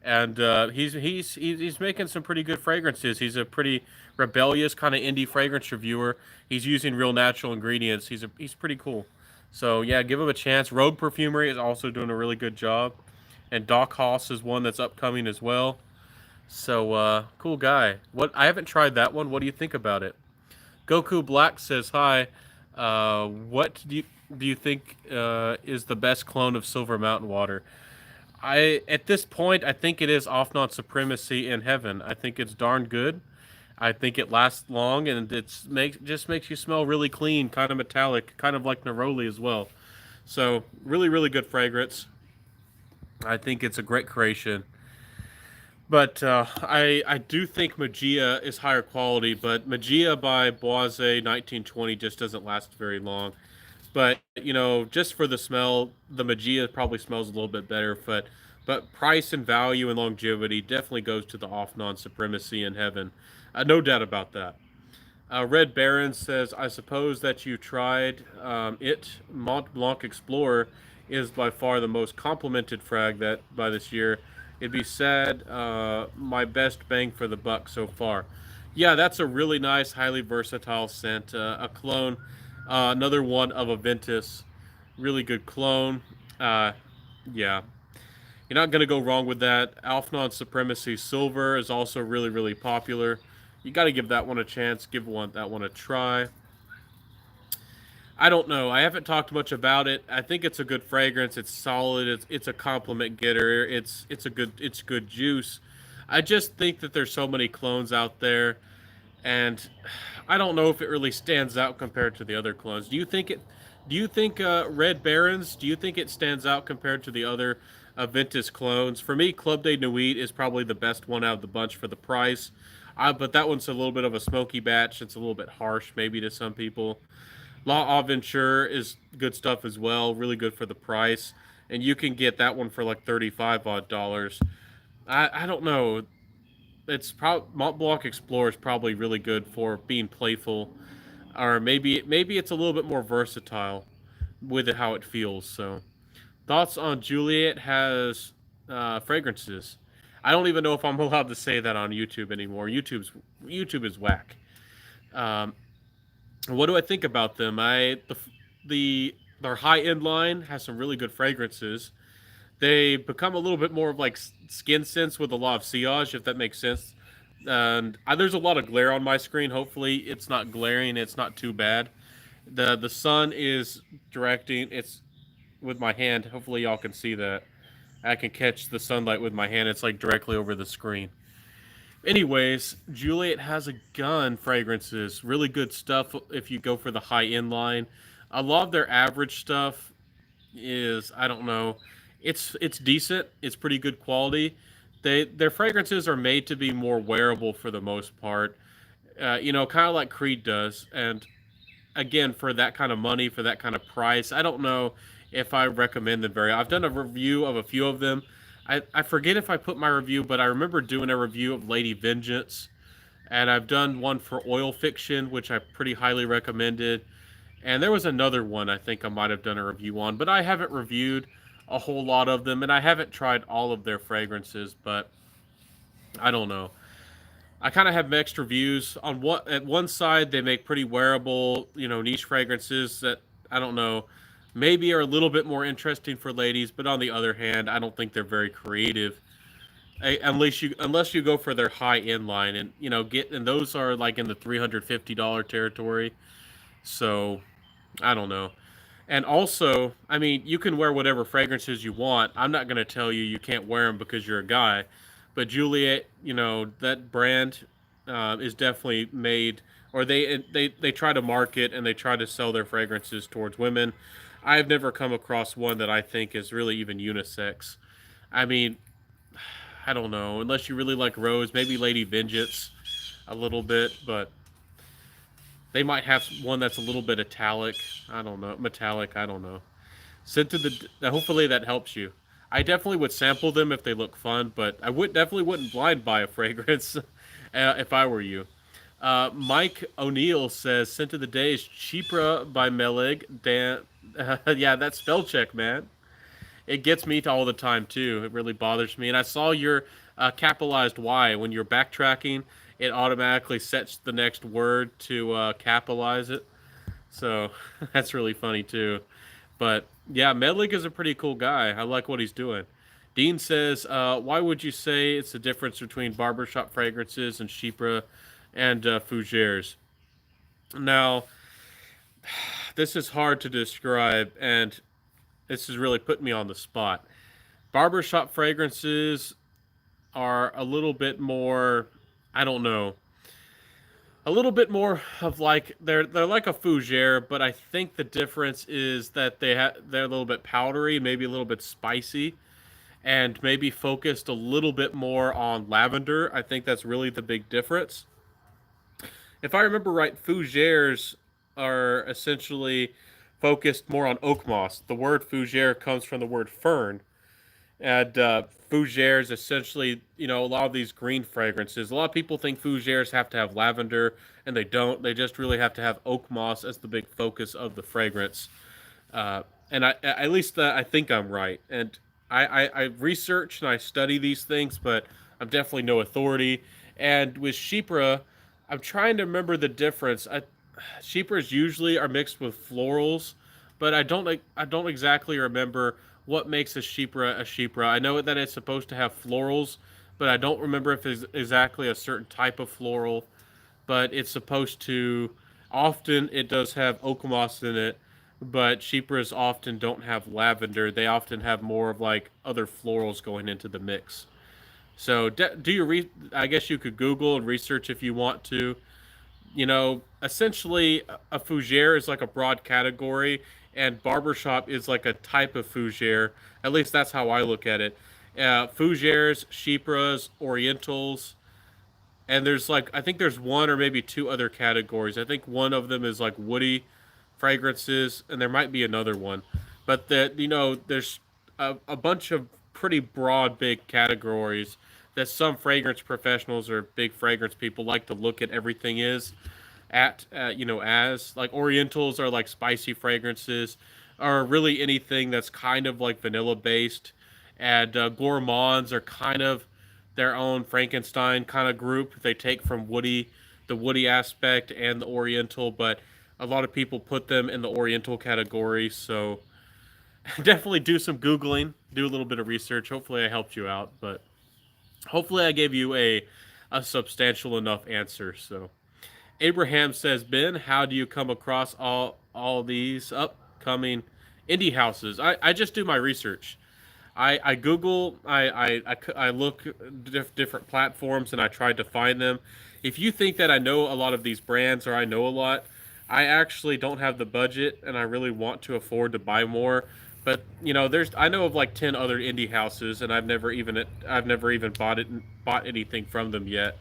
[SPEAKER 1] and he's making some pretty good fragrances. He's a pretty rebellious kind of indie fragrance reviewer. He's using real natural ingredients. He's pretty cool. So yeah, give him a chance. Road Perfumery is also doing a really good job, and Doc Haas is one that's upcoming as well. So cool guy. I haven't tried that one. What do you think about it? Goku Black says hi. What do you think is the best clone of Silver Mountain Water? At this point, I think it is Off-Non Supremacy in Heaven. I think it's darn good. I think it lasts long, and just makes you smell really clean, kind of metallic, kind of like Neroli as well. So really, really good fragrance. I think it's a great creation. But I do think Magia is higher quality, but Magia by Boise 1920 just doesn't last very long. But just for the smell, the Magia probably smells a little bit better. But price and value and longevity definitely goes to the Off-Non Supremacy in Heaven. No doubt about that. Red Baron says, I suppose that you tried it. Mont Blanc Explorer is by far the most complimented frag that by this year. It'd be sad, my best bang for the buck so far. Yeah, that's a really nice, highly versatile scent. A clone, another one of Aventus. Really good clone. Yeah. You're not going to go wrong with that. Off-Non Supremacy Silver is also really, really popular. You got to give that one a chance. Give that one a try. I don't know. I haven't talked much about it. I think it's a good fragrance. It's solid. It's a compliment getter. It's good juice. I just think that there's so many clones out there, and I don't know if it really stands out compared to the other clones. Do you think it? Do you think Red Barons? Do you think it stands out compared to the other Ventus clones? For me, Club de Nuit is probably the best one out of the bunch for the price. But that one's a little bit of a smoky batch. It's a little bit harsh, maybe to some people. La Aventure is good stuff as well. Really good for the price, and you can get that one for like 35 odd dollars. I don't know. It's probably Mont Blanc Explorer is probably really good for being playful, or maybe it's a little bit more versatile with it how it feels. So thoughts on Juliet has fragrances. I don't even know if I'm allowed to say that on YouTube anymore. YouTube is whack. Um, what do I think about them? The their high end line has some really good fragrances. They become a little bit more of like skin scents with a lot of sillage, if that makes sense. And there's a lot of glare on my screen. Hopefully, it's not glaring. It's not too bad. The sun is directing. It's with my hand. Hopefully, y'all can see that. I can catch the sunlight with my hand. It's like directly over the screen. Anyways, Juliet has a gun fragrances. Really good stuff if you go for the high end line. A lot of their average stuff is, I don't know. It's decent. It's pretty good quality. Their fragrances are made to be more wearable for the most part. Kind of like Creed does. And again, for that kind of money, for that kind of price, I don't know if I recommend them very. I've done a review of a few of them. I forget if I put my review, but I remember doing a review of Lady Vengeance, and I've done one for Oil Fiction, which I pretty highly recommended. And there was another one I think I might have done a review on, but I haven't reviewed a whole lot of them, and I haven't tried all of their fragrances, but I don't know. I kind of have mixed reviews on what at one side they make pretty wearable, niche fragrances that I don't know, maybe are a little bit more interesting for ladies, but on the other hand, I don't think they're very creative. Unless you go for their high end line and and those are like in the $350 territory. So I don't know. And also, I mean, you can wear whatever fragrances you want. I'm not going to tell you you can't wear them because you're a guy. But Juliet, that brand is definitely made, or they try to market and they try to sell their fragrances towards women. I've never come across one that I think is really even unisex. I mean, I don't know, unless you really like Rose, maybe Lady Vengeance a little bit, but they might have one that's a little bit metallic. I don't know, metallic. I don't know. Sent to the. Hopefully that helps you. I definitely would sample them if they look fun, but I would definitely wouldn't blind buy a fragrance if I were you. Mike O'Neill says scent of the day is Chypre by Melig. Dan, yeah, that's spell check, man. It gets me to all the time too. It really bothers me. And I saw your capitalized Y when you're backtracking. It automatically sets the next word to capitalize it. So that's really funny too. But yeah, Medlik is a pretty cool guy. I like what he's doing. Dean says, why would you say it's the difference between barbershop fragrances and Chypre and Fougères? Now, this is hard to describe, and this is really putting me on the spot. Barbershop fragrances are a little bit more, I don't know, a little bit more of like they're like a fougere, but I think the difference is that they're a little bit powdery, maybe a little bit spicy, and maybe focused a little bit more on lavender. I think that's really the big difference. If I remember right, fougères are essentially focused more on oak moss. The word fougere comes from the word fern, and fougères essentially, a lot of these green fragrances. A lot of people think fougères have to have lavender, and they don't. They just really have to have oak moss as the big focus of the fragrance. And at least I think I'm right. And I research and I study these things, but I'm definitely no authority. And with Chypre, I'm trying to remember the difference. Chypres usually are mixed with florals, but I don't exactly remember what makes a Chypre a Chypre. I know that it's supposed to have florals, but I don't remember if it's exactly a certain type of floral. But it's supposed to. Often it does have oak moss in it, but Chypras often don't have lavender. They often have more of like other florals going into the mix. So do you I guess you could Google and research if you want to. Essentially, a fougere is like a broad category, and barbershop is like a type of fougere. At least that's how I look at it. Fougeres, chypras, orientals, and there's like I think there's one or maybe two other categories. I think one of them is like woody fragrances, and there might be another one, but there's a bunch of pretty broad, big categories that some fragrance professionals or big fragrance people like to look at everything is at as like orientals are like spicy fragrances or really anything that's kind of like vanilla based, and gourmands are kind of their own Frankenstein kind of group. They take from the woody aspect and the oriental, but a lot of people put them in the oriental category. So definitely do some googling, do a little bit of research. Hopefully I helped you out, but hopefully I gave you a substantial enough answer. So Abraham says, Ben, how do you come across all these upcoming indie houses? I just do my research. I Google, I look different platforms and I tried to find them. If you think that I know a lot of these brands or I know a lot, I actually don't have the budget and I really want to afford to buy more. But I know of like 10 other indie houses and I've never even bought anything from them yet.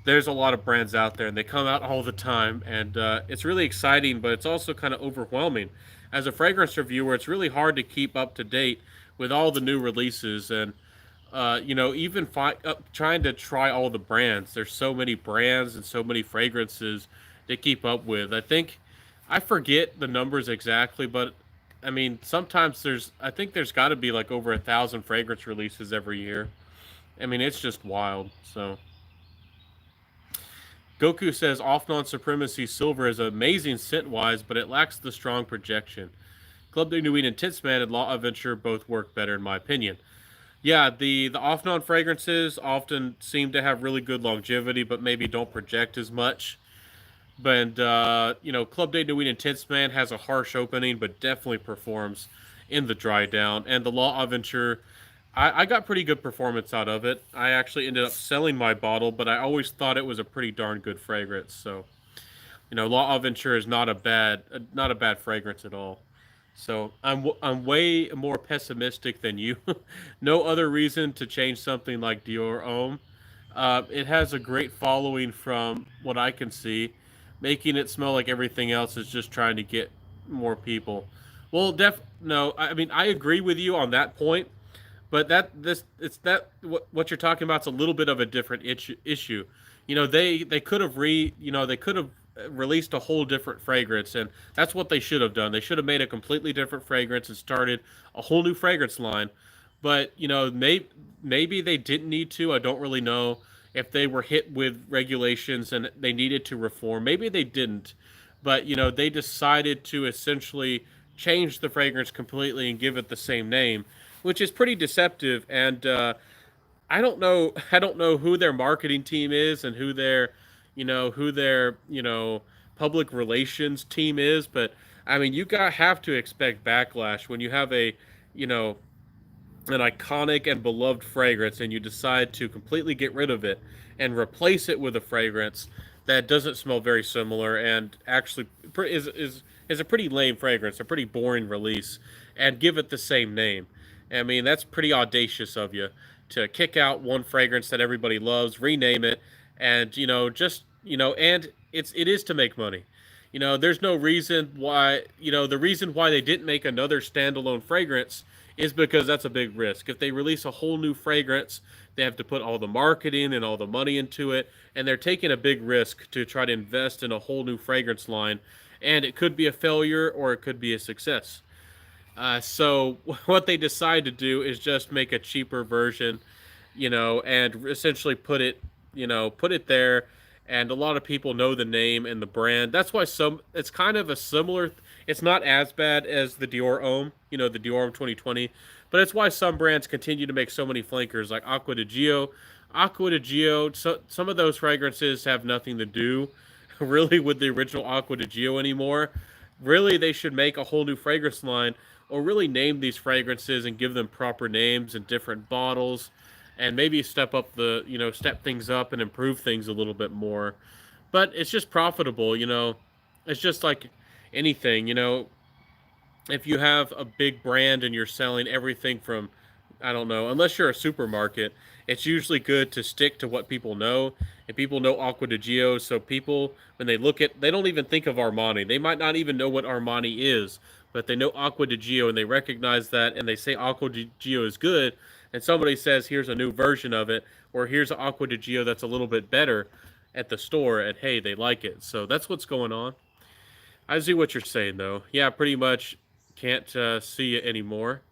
[SPEAKER 1] There's a lot of brands out there and they come out all the time, and it's really exciting, but it's also kind of overwhelming. As a fragrance reviewer, it's really hard to keep up to date with all the new releases, and even trying to try all the brands. There's so many brands and so many fragrances to keep up with. I forget the numbers exactly, but I mean sometimes I think there's got to be like over 1,000 fragrance releases every year. I mean it's just wild. So Goku says Offnon Supremacy Silver is amazing scent wise, but it lacks the strong projection. Club de Nuit and Tintsman and Law Adventure both work better in my opinion. Yeah, the off-non fragrances often seem to have really good longevity, but maybe don't project as much. But Club de Nuit Intense Man has a harsh opening, but definitely performs in the dry down. And the Law Adventure, I got pretty good performance out of it. I actually ended up selling my bottle, but I always thought it was a pretty darn good fragrance. So, Law Adventure is not a bad fragrance at all. So I'm way more pessimistic than you. No other reason to change something like Dior Homme. It has a great following from what I can see. Making it smell like everything else is just trying to get more people. Well, no. I mean, I agree with you on that point, but what you're talking about is a little bit of a different issue. They could have they could have released a whole different fragrance, and that's what they should have done. They should have made a completely different fragrance and started a whole new fragrance line. But maybe they didn't need to. I don't really know if they were hit with regulations and they needed to reform. Maybe they didn't, but they decided to essentially change the fragrance completely and give it the same name, which is pretty deceptive. And I don't know. I don't know who their marketing team is and who their public relations team is. But I mean, have to expect backlash when you have you know an iconic and beloved fragrance and you decide to completely get rid of it and replace it with a fragrance that doesn't smell very similar and actually is a pretty lame fragrance, a pretty boring release, and give it the same name. I mean, that's pretty audacious of you to kick out one fragrance that everybody loves, rename it, and and it is to make money. There's no reason why. The reason why they didn't make another standalone fragrance is because that's a big risk. If they release a whole new fragrance, they have to put all the marketing and all the money into it, and they're taking a big risk to try to invest in a whole new fragrance line, and it could be a failure or it could be a success. So what they decide to do is just make a cheaper version, and essentially put it there. And a lot of people know the name and the brand. That's why it's kind of a similar. It's not as bad as the Dior Homme, the Dior Homme 2020, but it's why some brands continue to make so many flankers like Acqua di Gio. Acqua di Gio. So some of those fragrances have nothing to do, really, with the original Acqua di Gio anymore. Really, they should make a whole new fragrance line, or really name these fragrances and give them proper names and different bottles, and maybe step up step things up and improve things a little bit more. But it's just profitable. It's just like anything. If you have a big brand and you're selling everything from, I don't know, unless you're a supermarket, it's usually good to stick to what people know. And people know Acqua di Gio, so people, when they look at, they don't even think of Armani. They might not even know what Armani is, but they know Acqua di Gio and they recognize that and they say Acqua di Gio is good. And somebody says, here's a new version of it, or here's an Acqua di Gio that's a little bit better at the store, and hey, they like it. So that's what's going on. I see what you're saying, though. Yeah, pretty much can't see it anymore.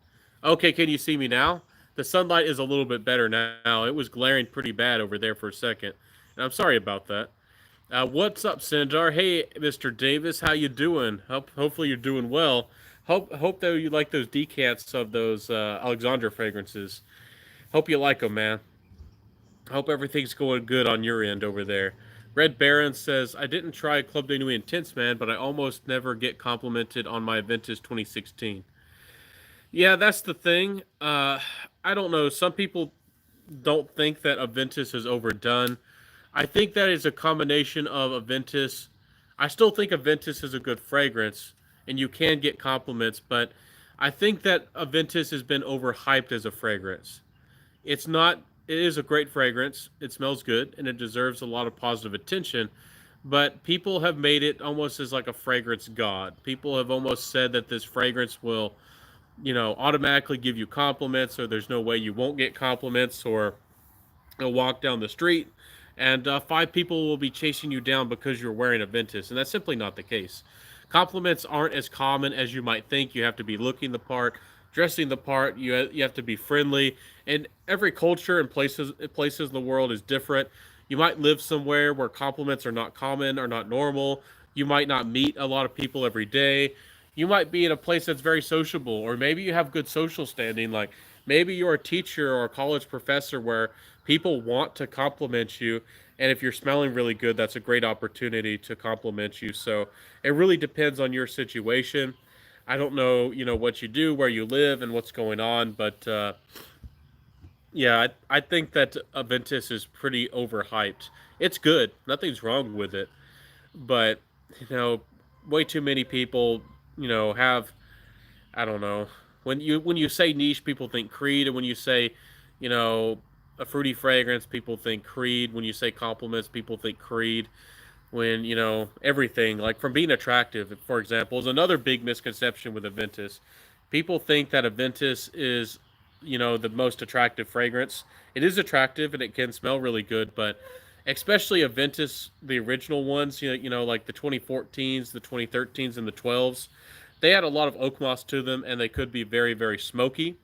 [SPEAKER 1] Okay, can you see me now? The sunlight is a little bit better now. It was glaring pretty bad over there for a second, and I'm sorry about that. What's up, Sindar? Hey, Mr. Davis, how you doing? Hopefully you're doing well. Hope that you like those decants of those Alexandra fragrances. Hope you like them, man. Hope everything's going good on your end over there. Red Baron says, I didn't try Club de Nuit Intense, man, but I almost never get complimented on my Aventus 2016. Yeah, that's the thing. I don't know. Some people don't think that Aventus is overdone. I think that is a combination of Aventus. I still think Aventus is a good fragrance, and you can get compliments, but I think that Aventus has been overhyped as a fragrance. It's not. It is a great fragrance. It smells good, and it deserves a lot of positive attention. But people have made it almost as like a fragrance god. People have almost said that this fragrance will, automatically give you compliments, or there's no way you won't get compliments, or you'll walk down the street and five people will be chasing you down because you're wearing a Ventus, and that's simply not the case. Compliments aren't as common as you might think. You have to be looking the part, dressing the part. You have to be friendly, and every culture and places in the world is different. You might live somewhere where compliments are not common or not normal. You might not meet a lot of people every day. You might be in a place that's very sociable, or maybe you have good social standing. Like maybe you're a teacher or a college professor where people want to compliment you. And if you're smelling really good, that's a great opportunity to compliment you. So it really depends on your situation. I don't know, what you do, where you live, and what's going on, but yeah, I think that Aventus is pretty overhyped. It's good, nothing's wrong with it, but you know, way too many people, have, I don't know. When you say niche, people think Creed, and when you say, you know, a fruity fragrance, people think Creed. When you say compliments, people think Creed. When everything, like from being attractive, for example, is another big misconception with Aventus. People think that Aventus is, the most attractive fragrance. It is attractive and it can smell really good, but especially Aventus, the original ones, like the 2014s, the 2013s, and the 12s, they had a lot of oak moss to them, and they could be very, very smoky.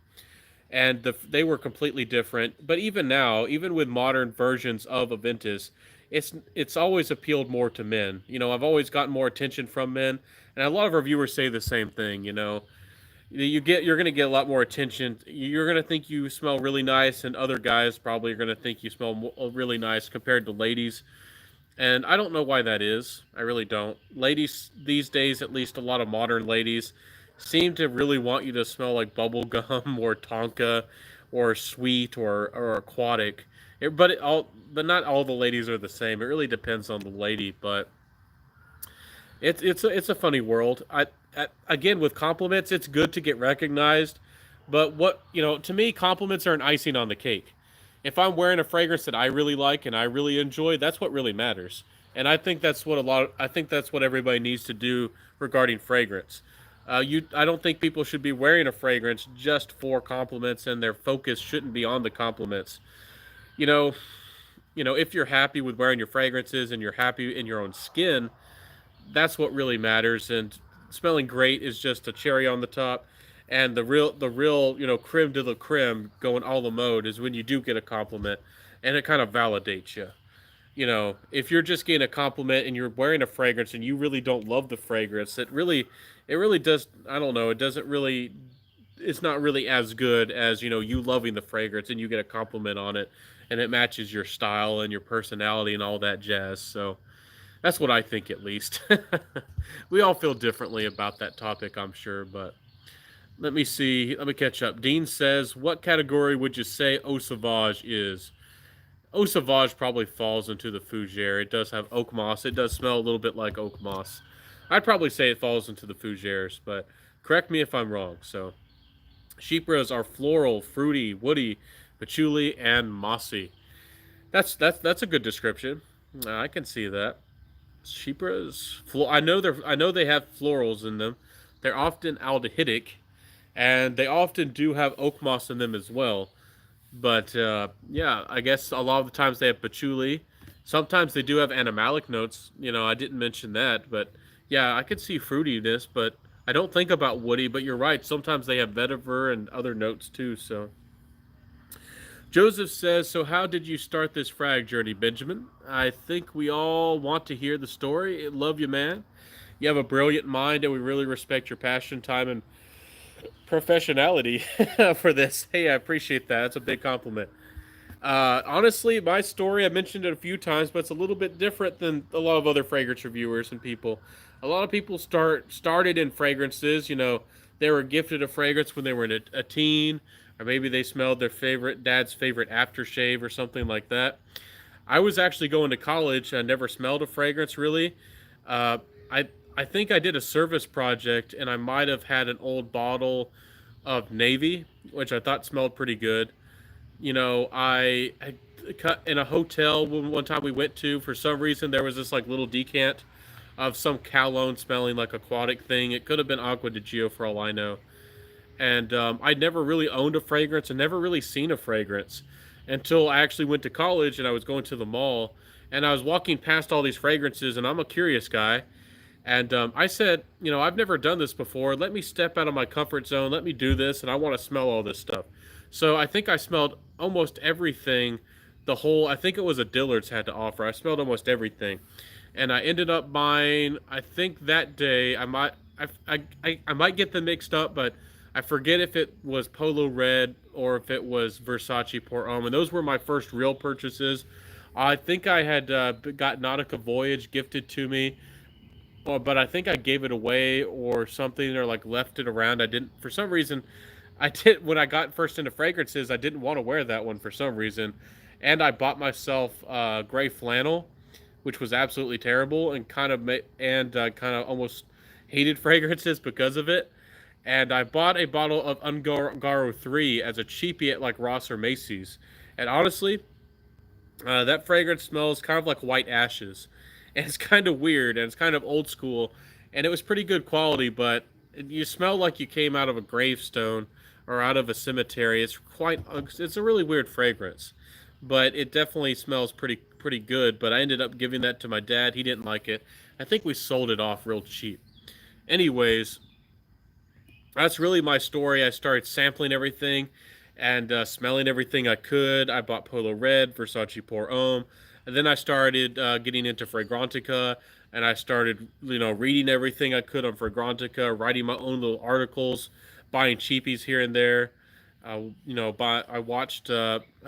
[SPEAKER 1] And they were completely different. But even now, even with modern versions of Aventus, it's always appealed more to men. I've always gotten more attention from men, and a lot of reviewers say the same thing. You're going to get a lot more attention. You're going to think you smell really nice, and other guys probably are going to think you smell really nice compared to ladies. And I don't know why that is. I really don't. Ladies these days, at least a lot of modern ladies, seem to really want you to smell like bubble gum or Tonka or sweet or aquatic. But not all the ladies are the same. It really depends on the lady, but it's a funny world. Again, with compliments, it's good to get recognized, but to me, compliments are an icing on the cake. If I'm wearing a fragrance that I really like and I really enjoy, that's what really matters. And I think that's what everybody needs to do regarding fragrance. I don't think people should be wearing a fragrance just for compliments, and their focus shouldn't be on the compliments. You know, if you're happy with wearing your fragrances and you're happy in your own skin, that's what really matters. And smelling great is just a cherry on the top. And the real, creme de la creme, going all the mode, is when you do get a compliment, and it kind of validates you. If you're just getting a compliment and you're wearing a fragrance and you really don't love the fragrance, it really does. I don't know. It doesn't really. It's not really as good as you loving the fragrance and you get a compliment on it, and it matches your style and your personality and all that jazz. So That's what I think, at least. We all feel differently about that topic, I'm sure, but let me see. Let me catch up. Dean says, "What category would you say Eau Sauvage is?" Eau Sauvage probably falls into the fougere. It does have oak moss. It does smell a little bit like oak moss. I'd probably say it falls into the fougeres, but correct me if I'm wrong. So, Chypres are floral, fruity, woody, patchouli, and mossy. That's a good description. I can see that. Chypres, I know they have florals in them. They're often aldehydic, and they often do have oak moss in them as well. But yeah, I guess a lot of the times they have patchouli. Sometimes they do have animalic notes. I didn't mention that, but yeah, I could see fruitiness, but I don't think about woody. But you're right. Sometimes they have vetiver and other notes too. So Joseph says, "So how did you start this frag journey, Benjamin? I think we all want to hear the story. Love you, man. You have a brilliant mind, and we really respect your passion, time, and professionality for this. Hey, I appreciate that. That's a big compliment. Honestly, my story, I mentioned it a few times, but it's a little bit different than a lot of other fragrance reviewers and people. A lot of people started in fragrances. They were gifted a fragrance when they were a teen, or maybe they smelled their favorite dad's favorite aftershave or something like that. I was actually going to college. I never smelled a fragrance really. Uh, I I think I did a service project, and I might have had an old bottle of Navy, which I thought smelled pretty good. I cut in a hotel one time we went to. For some reason, there was this like little decant of some cologne smelling like aquatic thing. It could have been Aqua di Gio for all I know. And I'd never really owned a fragrance and never really seen a fragrance until I actually went to college and I was going to the mall and I was walking past all these fragrances, and I'm a curious guy. And I said, I've never done this before. Let me step out of my comfort zone. Let me do this. And I want to smell all this stuff. So I think I smelled almost everything. I think it was a Dillard's had to offer. I smelled almost everything. And I ended up buying, I think that day, I might get them mixed up, but I forget if it was Polo Red or if it was Versace Pour Homme. And those were my first real purchases. I think I had got Nautica Voyage gifted to me, but I think I gave it away or something, or like left it around. I didn't, for some reason, I did when I got first into fragrances. I didn't want to wear that one for some reason, and I bought myself gray flannel, which was absolutely terrible and kind of almost hated fragrances because of it. And I bought a bottle of Ungaro 3 as a cheapie at like Ross or Macy's. And honestly, that fragrance smells kind of like white ashes, and it's kind of weird and it's kind of old school, and it was pretty good quality, but you smell like you came out of a gravestone or out of a cemetery. It's a really weird fragrance, but it definitely smells pretty good. But I ended up giving that to my dad. He didn't like it. I think we sold it off real cheap. Anyways, that's really my story. I started sampling everything and smelling everything I could. I bought Polo Red, Versace Pour Homme, and then I started getting into Fragrantica, and I started, reading everything I could on Fragrantica, writing my own little articles, buying cheapies here and there. I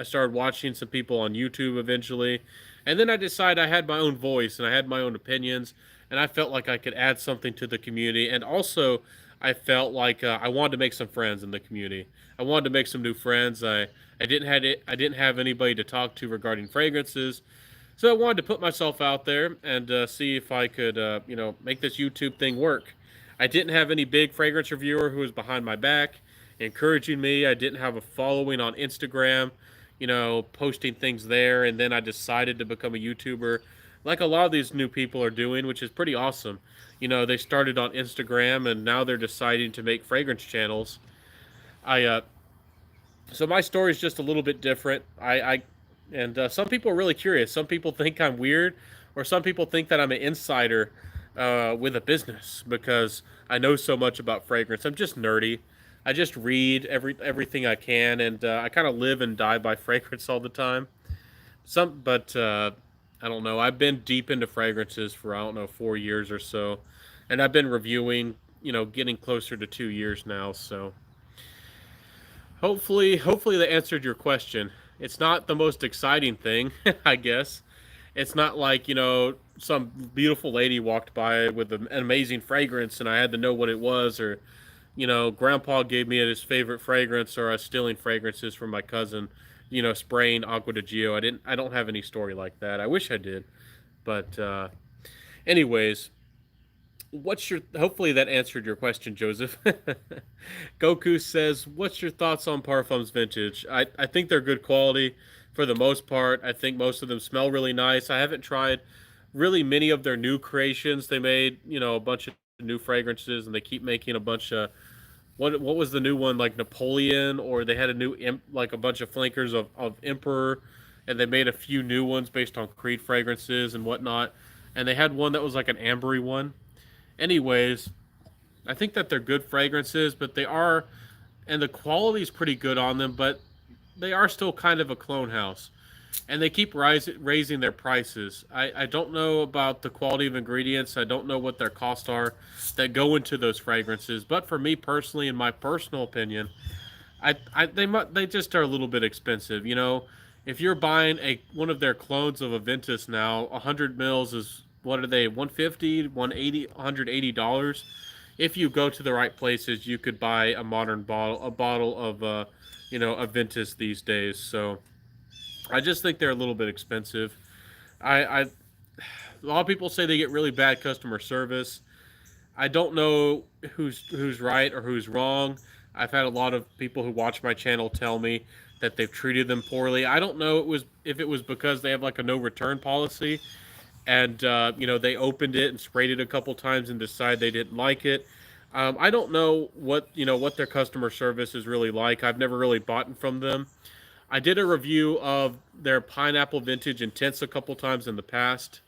[SPEAKER 1] started watching some people on YouTube eventually, and then I decided I had my own voice and I had my own opinions, and I felt like I could add something to the community, and also I felt like I wanted to make some friends in the community. I wanted to make some new friends. I didn't have anybody to talk to regarding fragrances, so I wanted to put myself out there and see if I could, make this YouTube thing work. I didn't have any big fragrance reviewer who was behind my back, encouraging me. I didn't have a following on Instagram, posting things there. And then I decided to become a YouTuber, like a lot of these new people are doing, which is pretty awesome. They started on Instagram and now they're deciding to make fragrance channels. I So my story is just a little bit different. Some people are really curious. Some people think I'm weird, or some people think that I'm an insider with a business because I know so much about fragrance. I'm just nerdy. I just read everything I can, and I kind of live and die by fragrance all the time. But I don't know. I've been deep into fragrances for I don't know 4 years or so, and I've been reviewing. Getting closer to 2 years now. So hopefully that answered your question. It's not the most exciting thing, I guess. It's not like, some beautiful lady walked by with an amazing fragrance, and I had to know what it was, or Grandpa gave me his favorite fragrance, or I was stealing fragrances from my cousin, spraying Aqua de Gio. I don't have any story like that. I wish I did, but anyways, hopefully that answered your question, Joseph. Goku says, what's your thoughts on Parfums Vintage? I think they're good quality for the most part. I think most of them smell really nice. I haven't tried really many of their new creations. They made, a bunch of new fragrances, and they keep making a bunch of what was the new one, like Napoleon, or they had a new like a bunch of flankers of Emperor, and they made a few new ones based on Creed fragrances and whatnot. And they had one that was like an ambery one. Anyways, I think that they're good fragrances, but they are, and the quality is pretty good on them, but they are still kind of a clone house. And they keep raising their prices. I don't know about the quality of ingredients. I don't know what their costs are that go into those fragrances. But for me personally, in my personal opinion, they just are a little bit expensive. If you're buying one of their clones of a Ventus now, 100 mils is, what are they, 150, 180, $180. If you go to the right places, you could buy a bottle of a Ventus these days. So I just think they're a little bit expensive. A lot of people say they get really bad customer service. I don't know who's right or who's wrong. I've had a lot of people who watch my channel tell me that they've treated them poorly. I don't know if it was because they have like a no return policy, and they opened it and sprayed it a couple times and decided they didn't like it. I don't know what their customer service is really like. I've never really bought from them. I did a review of their pineapple vintage intense a couple times in the past.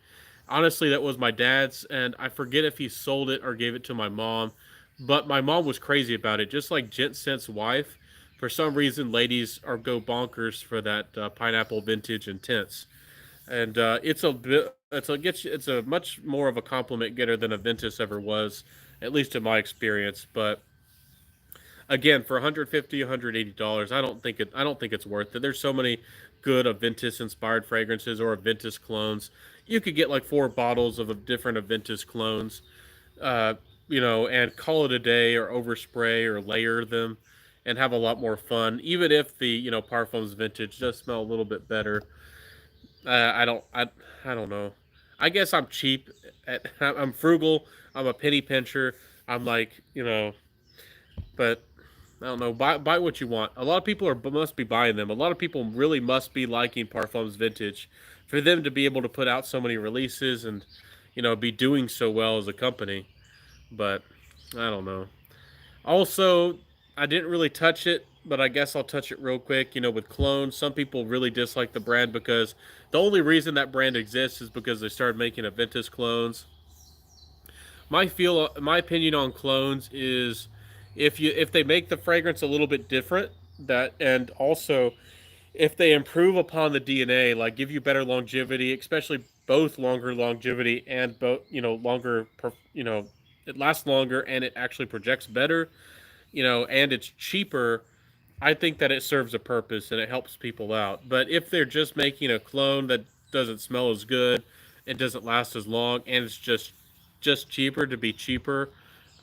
[SPEAKER 1] Honestly, that was my dad's, and I forget if he sold it or gave it to my mom. But my mom was crazy about it, just like Gent Scent's wife. For some reason, ladies go bonkers for that pineapple vintage intense, and it's a much more of a compliment getter than a Ventus ever was, at least in my experience. But again, for 150, $180, I don't think it's worth it. There's so many good Aventus inspired fragrances or Aventus clones. You could get like 4 bottles of different Aventus clones, uh, and call it a day, or overspray or layer them and have a lot more fun. Even if the, Parfums Vintage does smell a little bit better. I don't know. I guess I'm cheap. I'm frugal. I'm a penny pincher. I'm like, but I don't know. Buy what you want. A lot of people must be buying them. A lot of people really must be liking Parfums Vintage for them to be able to put out so many releases and be doing so well as a company. But I don't know. Also, I didn't really touch it, but I guess I'll touch it real quick. With clones, some people really dislike the brand because the only reason that brand exists is because they started making Aventus clones. My opinion on clones is if they make the fragrance a little bit different, and also if they improve upon the DNA, like give you better longevity, especially both longer longevity and both longer, it lasts longer and it actually projects better, and it's cheaper. I think that it serves a purpose and it helps people out. But if they're just making a clone that doesn't smell as good, it doesn't last as long, and it's just cheaper to be cheaper,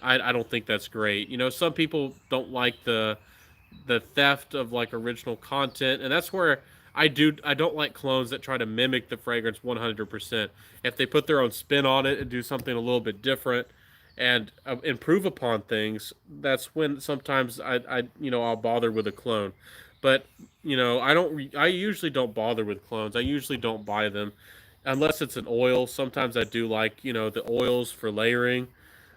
[SPEAKER 1] I don't think that's great. Some people don't like the theft of like original content, and that's where I don't like clones that try to mimic the fragrance 100%. If they put their own spin on it and do something a little bit different and improve upon things, that's when sometimes I'll bother with a clone. But I usually don't bother with clones. I usually don't buy them unless it's an oil. Sometimes I do like the oils for layering,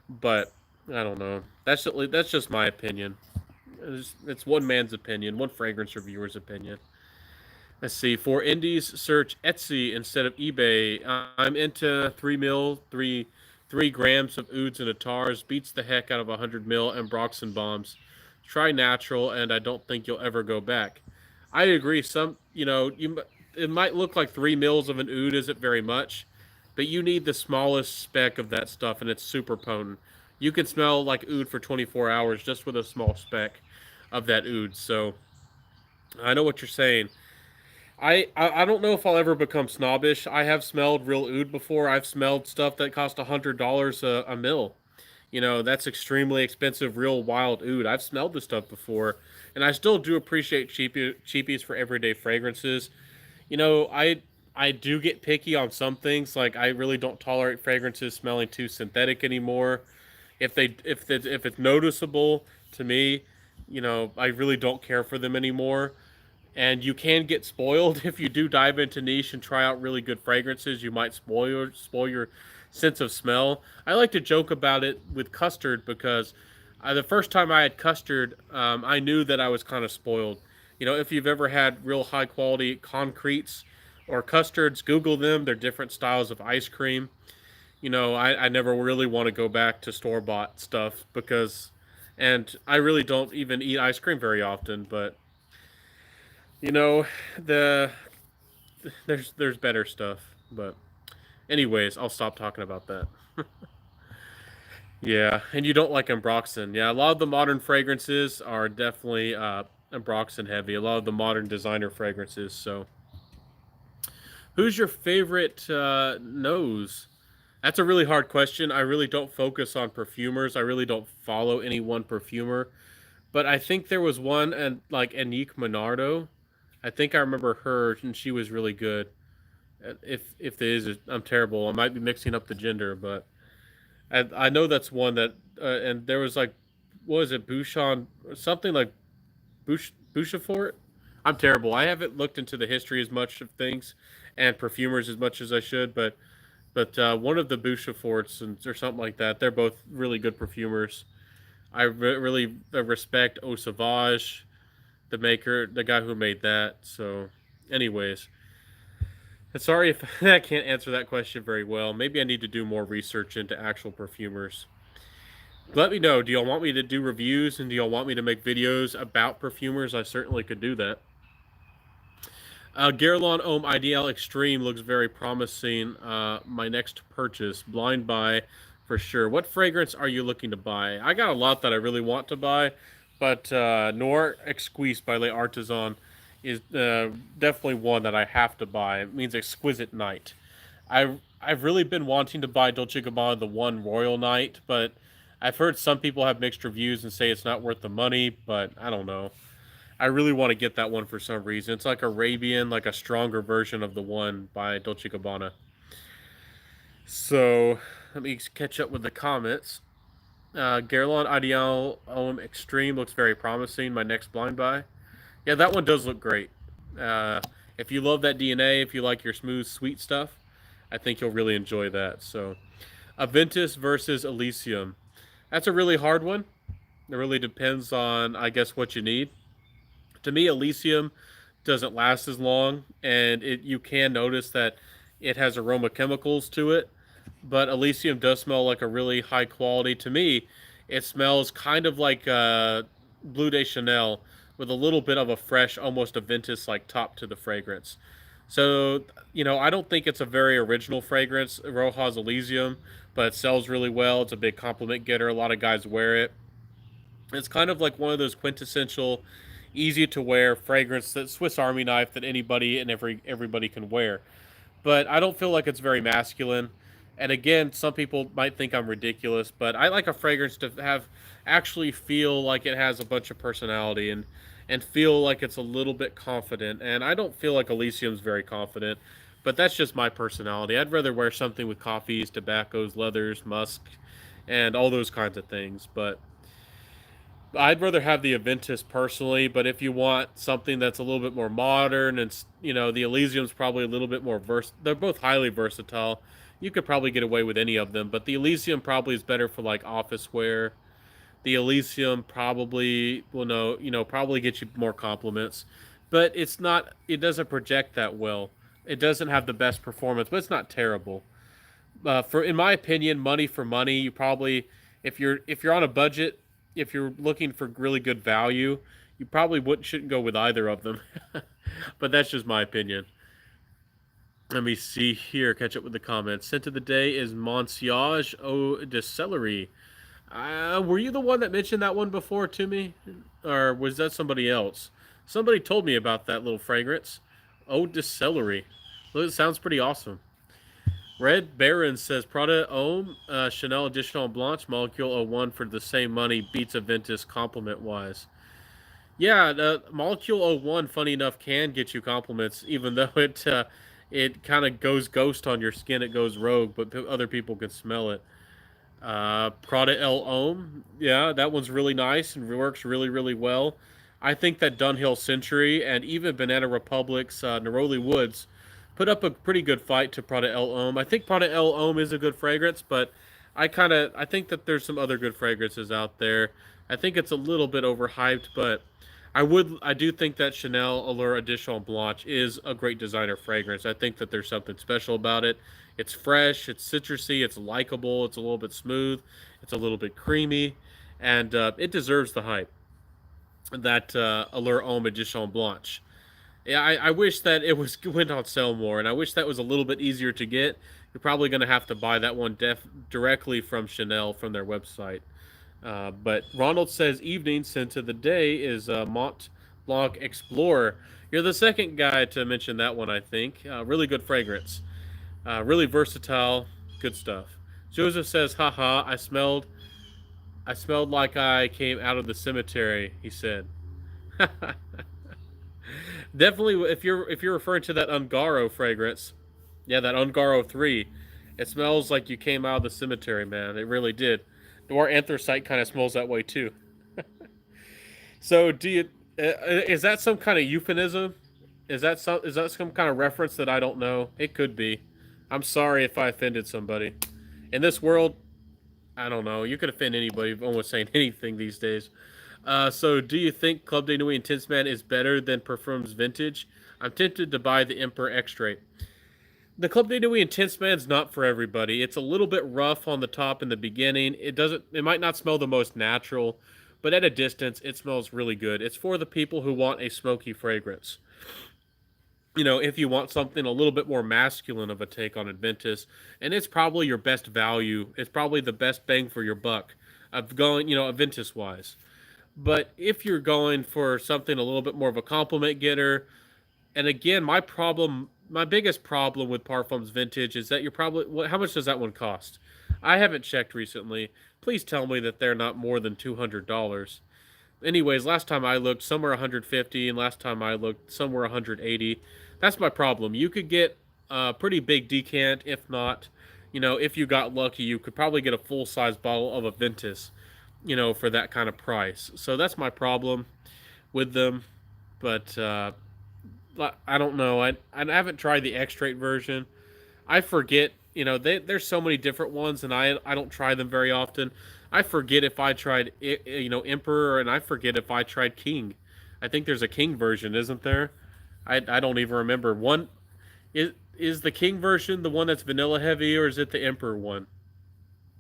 [SPEAKER 1] but I don't know. That's just my opinion. It's one man's opinion, one fragrance reviewer's opinion. Let's see. For indies, search Etsy instead of eBay. I'm into 3 grams of ouds and atars. Beats the heck out of 100 mil and Broxton bombs. Try natural, and I don't think you'll ever go back. I agree. It might look like 3 mils of an oud isn't very much, but you need the smallest speck of that stuff, and it's super potent. You can smell like oud for 24 hours just with a small speck of that oud. So I know what you're saying. I don't know if I'll ever become snobbish. I have smelled real oud before. I've smelled stuff that cost $100 a mil. You know, that's extremely expensive, real wild oud. I've smelled this stuff before, and I still do appreciate cheapies for everyday fragrances. You know, I do get picky on some things. Like I really don't tolerate fragrances smelling too synthetic anymore. If it's noticeable to me, you know, I really don't care for them anymore. And you can get spoiled if you do dive into niche and try out really good fragrances. You might spoil your sense of smell. I like to joke about it with custard because the first time I had custard, I knew that I was kind of spoiled. You know, if you've ever had real high quality concretes or custards, Google them. They're different styles of ice cream. You know, I never really want to go back to store bought stuff because, and I really don't even eat ice cream very often, but you know, the there's better stuff. But anyways, I'll stop talking about that. Yeah, and you don't like Ambroxan. Yeah, a lot of the modern fragrances are definitely Ambroxan heavy. A lot of the modern designer fragrances. So, who's your favorite nose? That's a really hard question. I really don't focus on perfumers. I really don't follow any one perfumer. But I think there was one and like Anique Monardo. I think I remember her, and she was really good. If there is, I'm terrible. I might be mixing up the gender, but I know that's one that. And there was like, what was it, Bouchon, something like Bouchefort? I'm terrible. I haven't looked into the history as much of things and perfumers as much as I should, but one of the Boucheforts or something like that. They're both really good perfumers. Really respect Eau Sauvage, the maker, the guy who made that. So, anyways, sorry if I can't answer that question very well. Maybe I need to do more research into actual perfumers. Let me know. Do y'all want me to do reviews and do y'all want me to make videos about perfumers? I certainly could do that. Guerlain Homme Ideal Extreme looks very promising. My next purchase, blind buy for sure. What fragrance are you looking to buy? I got a lot that I really want to buy, but Noir Exquise by Les Artisans is definitely one that I have to buy. It means exquisite night. I've really been wanting to buy Dolce Gabbana the One Royal Night, but I've heard some people have mixed reviews and say it's not worth the money, but I don't know. I really want to get that one for some reason. It's like Arabian, like a stronger version of the one by Dolce Gabbana. So let me catch up with the comments. Guerlain Ideal Homme Extreme looks very promising. My next blind buy. Yeah, that one does look great. Uh, if you love that DNA, if you like your smooth, sweet stuff, I think you'll really enjoy that. So, Aventus versus Elysium. That's a really hard one. It really depends on, I guess, what you need. To me, Elysium doesn't last as long, and you can notice that it has aroma chemicals to it. But Elysium does smell like a really high quality. To me, it smells kind of like Bleu de Chanel with a little bit of a fresh, almost Aventus like top to the fragrance. So, you know, I don't think it's a very original fragrance, Rojas Elysium, but it sells really well. It's a big compliment getter. A lot of guys wear it. It's kind of like one of those quintessential, easy to wear fragrance that Swiss Army knife that anybody and everybody can wear. But I don't feel like it's very masculine. And again, some people might think I'm ridiculous, but I like a fragrance to have actually feel like it has a bunch of personality and feel like it's a little bit confident. And I don't feel like Elysium's very confident, but that's just my personality. I'd rather wear something with coffees, tobaccos, leathers, musk, and all those kinds of things. But I'd rather have the Aventus personally, but if you want something that's a little bit more modern and you know the Elysium's probably a little bit more they're both highly versatile. You could probably get away with any of them, but the Elysium probably is better for like office wear. The Elysium probably will know, you know, probably get you more compliments, but it doesn't project that well. It doesn't have the best performance, but it's not terrible. For in my opinion, money for money, you probably if you're on a budget, if you're looking for really good value, you probably shouldn't go with either of them. But that's just my opinion. Let me see here. Catch up with the comments. Scent of the day is Monsiage Eau de Celery. Were you the one that mentioned that one before to me, or was that somebody else? Somebody told me about that little fragrance. Eau de celery. Well, it sounds pretty awesome. Red Baron says Prada Homme, Chanel Edition Blanche, Molecule 01 for the same money beats Aventus compliment wise. Yeah, the Molecule 01, funny enough, can get you compliments, even though it kind of goes ghost on your skin. It goes rogue, but other people can smell it. Prada El Homme, yeah, that one's really nice and works really, really well. I think that Dunhill Century and even Banana Republic's Neroli Woods put up a pretty good fight to Prada El Homme. I think Prada El Homme is a good fragrance, but I think that there's some other good fragrances out there. I think it's a little bit overhyped, but I do think that Chanel Allure Edition Blanche is a great designer fragrance. I think that there's something special about it. It's fresh, it's citrusy, it's likable, it's a little bit smooth, it's a little bit creamy, and it deserves the hype. That Allure Homme Edition Blanche. Yeah, I wish that it was went on sale more, and I wish that was a little bit easier to get. You're probably going to have to buy that one directly from Chanel from their website. But Ronald says evening scent of the day is Mont Blanc Explorer. You're the second guy to mention that one, I think. Really good fragrance. Really versatile. Good stuff. Joseph says, haha, I smelled like I came out of the cemetery, he said. Definitely if you're referring to that Ungaro fragrance, yeah, that Ungaro 3, it smells like you came out of the cemetery, man. It really did. Noir anthracite kind of smells that way too. So, do you? Is that some kind of euphemism? Is that some kind of reference that I don't know? It could be. I'm sorry if I offended somebody. In this world, I don't know. You could offend anybody almost saying anything these days. So, do you think Club de Nuit Intense Man is better than Parfums Vintage? I'm tempted to buy the Emperor Extrait. The Club de Nuit Intense Man's not for everybody. It's a little bit rough on the top in the beginning. It might not smell the most natural, but at a distance, it smells really good. It's for the people who want a smoky fragrance. If you want something a little bit more masculine of a take on Adventus, and it's probably your best value. It's probably the best bang for your buck of going, Adventus wise. But if you're going for something a little bit more of a compliment getter, and again, my biggest problem with Parfums Vintage is that you're probably, how much does that one cost? I haven't checked recently. Please tell me that they're not more than $200. Anyways, last time I looked, somewhere 150, and last time I looked, somewhere 180. That's my problem. You could get a pretty big decant, if not, if you got lucky, you could probably get a full size bottle of Aventus, for that kind of price. So that's my problem with them. But I don't know. I haven't tried the extrait version. I forget. There's so many different ones, and I don't try them very often. I forget if I tried Emperor, and I forget if I tried King. I think there's a King version, isn't there? I don't even remember. Is the King version the one that's vanilla heavy, or is it the Emperor one?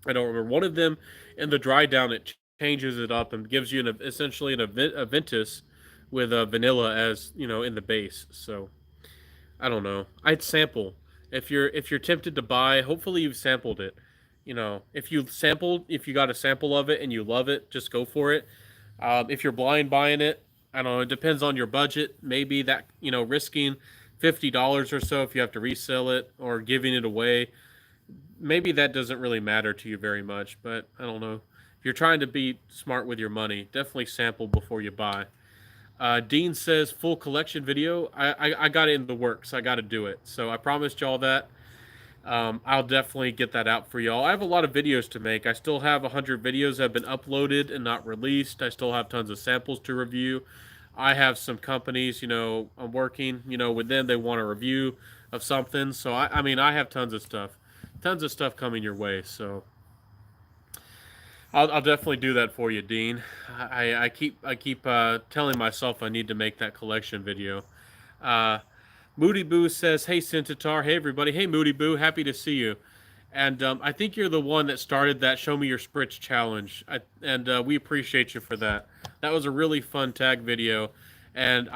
[SPEAKER 1] I don't remember. One of them in the dry down it changes it up and gives you essentially a Ventus with vanilla as in the base. So I don't know. I'd sample if you're tempted to buy. Hopefully you've sampled it. If you got a sample of it and you love it, just go for it. If you're blind buying it, I don't know. It depends on your budget. Maybe that risking $50 or so if you have to resell it or giving it away. Maybe that doesn't really matter to you very much. But I don't know. If you're trying to be smart with your money, definitely sample before you buy. Dean says full collection video. I got it in the works. I got to do it. So I promised y'all that. I'll definitely get that out for y'all. I have a lot of videos to make. I still have 100 videos that have been uploaded and not released. I still have tons of samples to review. I have some companies, I'm working, with them. They want a review of something. So I mean, I have tons of stuff coming your way. So I'll definitely do that for you, Dean. I keep telling myself I need to make that collection video. Uh, Moody Boo says, "Hey Centaur, hey everybody, hey Moody Boo, happy to see you." And I think you're the one that started that Show Me Your Spritz challenge, and we appreciate you for that. That was a really fun tag video, and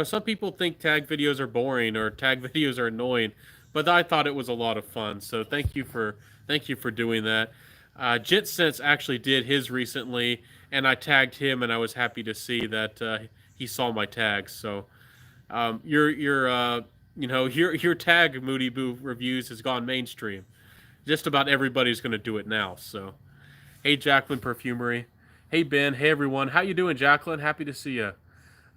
[SPEAKER 1] some people think tag videos are boring or tag videos are annoying, but I thought it was a lot of fun. So thank you for doing that. JitSense actually did his recently, and I tagged him, and I was happy to see that he saw my tags. So Your tag Moody Boo reviews has gone mainstream. Just about everybody's going to do it now. So, hey, Jacqueline Perfumery. Hey, Ben. Hey, everyone. How you doing, Jacqueline? Happy to see you.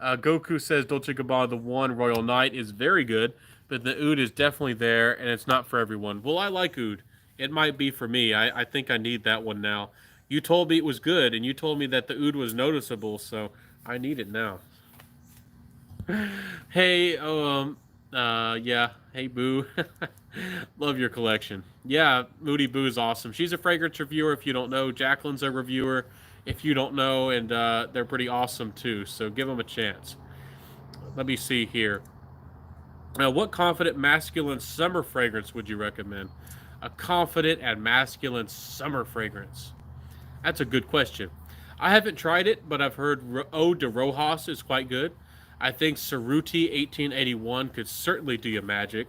[SPEAKER 1] Goku says Dolce Gabbana the One Royal Knight is very good, but the oud is definitely there, and it's not for everyone. Well, I like oud. It might be for me. I think I need that one now. You told me it was good, and you told me that the oud was noticeable, so I need it now. Hey, yeah. Hey, Boo. Love your collection. Yeah, Moody Boo is awesome. She's a fragrance reviewer. If you don't know, Jacqueline's a reviewer. If you don't know, and they're pretty awesome too. So give them a chance. Let me see here. Now, what confident masculine summer fragrance would you recommend? A confident and masculine summer fragrance. That's a good question. I haven't tried it, but I've heard Eau de Rojas is quite good. I think Cerruti 1881 could certainly do you magic.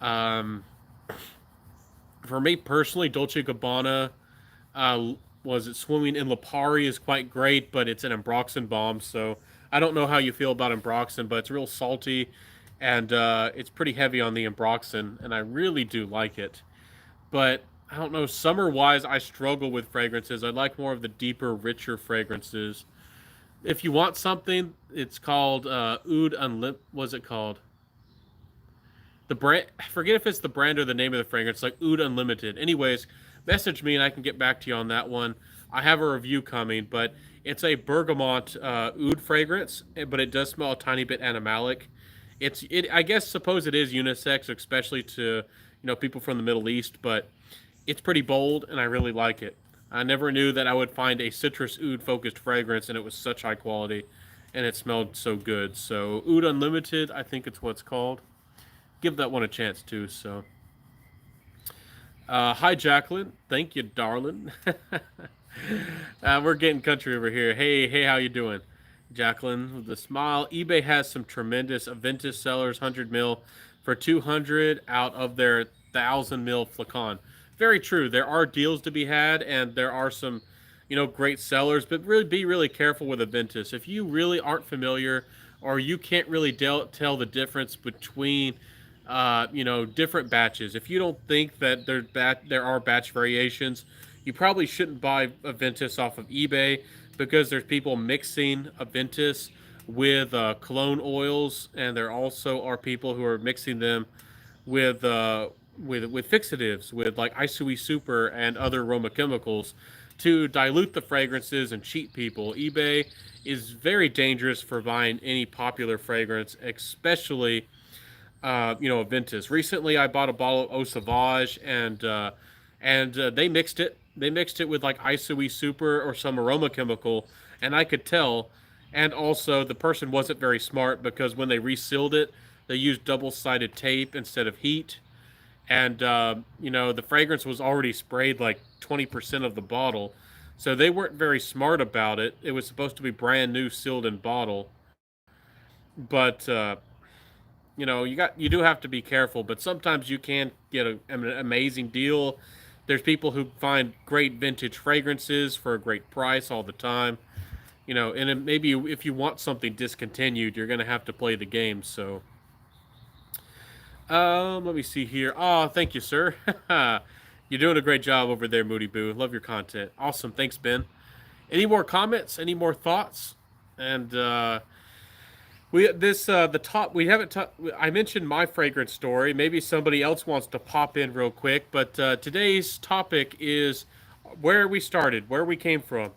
[SPEAKER 1] Um, for me personally, Dolce Gabbana was it Swimming in Lipari is quite great, but it's an Ambroxan bomb, so I don't know how you feel about Ambroxan, but it's real salty, and it's pretty heavy on the Ambroxan, and I really do like it. But I don't know, summer wise, I struggle with fragrances. I like more of the deeper, richer fragrances. If you want something, it's called Oud Unlim. What's it called? The brand. I forget if it's the brand or the name of the fragrance. Like Oud Unlimited. Anyways, message me and I can get back to you on that one. I have a review coming, but it's a bergamot oud fragrance, but it does smell a tiny bit animalic. I guess suppose it is unisex, especially to people from the Middle East, but it's pretty bold and I really like it. I never knew that I would find a citrus oud focused fragrance and it was such high quality and it smelled so good. So Oud Unlimited, I think it's what's called. Give that one a chance too. So, hi Jacqueline, thank you, darling. We're getting country over here. Hey, how you doing, Jacqueline? With a smile. eBay has some tremendous Aventus sellers, 100 ml for 200 out of their 1,000 ml flacon. Very true. There are deals to be had, and there are some, great sellers. But really, be really careful with Aventus. If you really aren't familiar, or you can't really tell the difference between different batches. If you don't think that there are batch variations, you probably shouldn't buy Aventus off of eBay because there's people mixing Aventus with cologne oils, and there also are people who are mixing them with fixatives, with like Isui Super and other aroma chemicals to dilute the fragrances and cheat people. eBay is very dangerous for buying any popular fragrance, especially Aventus. Recently, I bought a bottle of Eau Sauvage, and they mixed it. They mixed it with like Isui Super or some aroma chemical, and I could tell. And also, the person wasn't very smart because when they resealed it, they used double-sided tape instead of heat. And the fragrance was already sprayed like 20% of the bottle, so they weren't very smart about it. It was supposed to be brand new, sealed in bottle, but you do have to be careful, but sometimes you can get an amazing deal. There's people who find great vintage fragrances for a great price all the time. And maybe if you want something discontinued, you're going to have to play the game. So, let me see here. Oh, thank you, sir. You're doing a great job over there, Moody Boo. Love your content. Awesome. Thanks, Ben. Any more comments? Any more thoughts? And we haven't. I mentioned my fragrance story. Maybe somebody else wants to pop in real quick. But today's topic is where we started, where we came from,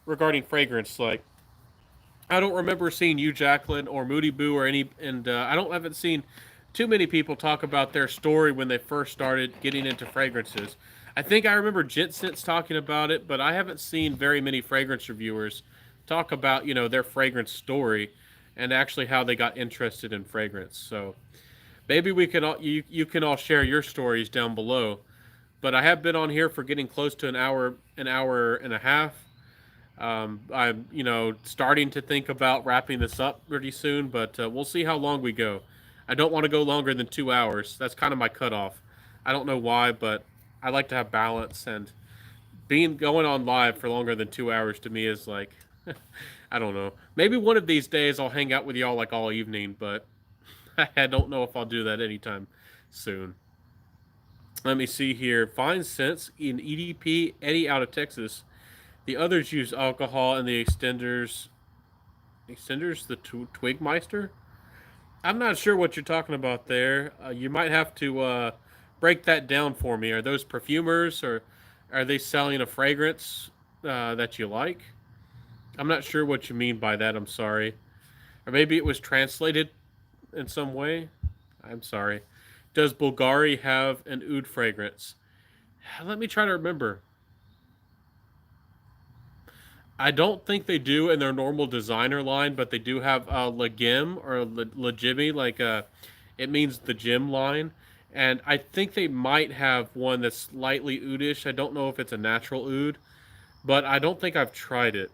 [SPEAKER 1] regarding fragrance. Like, I don't remember seeing you, Jacqueline, or Moody Boo, or any, and haven't seen too many people talk about their story when they first started getting into fragrances. I think I remember Jensens talking about it, but I haven't seen very many fragrance reviewers talk about their fragrance story and actually how they got interested in fragrance. So maybe we can all you can all share your stories down below. But I have been on here for getting close to an hour and a half. I'm starting to think about wrapping this up pretty soon, but we'll see how long we go. I don't want to go longer than 2 hours. That's kind of my cutoff. I don't know why, but I like to have balance, and going on live for longer than 2 hours to me is like I don't know. Maybe one of these days I'll hang out with y'all like all evening, but I don't know if I'll do that anytime soon. Let me see here. Fine scents in EDP, Eddie out of Texas. The others use alcohol and the extenders, the Twigmeister. I'm not sure what you're talking about there. You might have to break that down for me. Are those perfumers or are they selling a fragrance that you like? I'm not sure what you mean by that. I'm sorry. Or maybe it was translated in some way. I'm sorry. Does Bulgari have an oud fragrance? Let me try to remember. I don't think they do in their normal designer line, but they do have Legim or Legimi, like it means the gym line. And I think they might have one that's slightly oudish. I don't know if it's a natural oud, but I don't think I've tried it.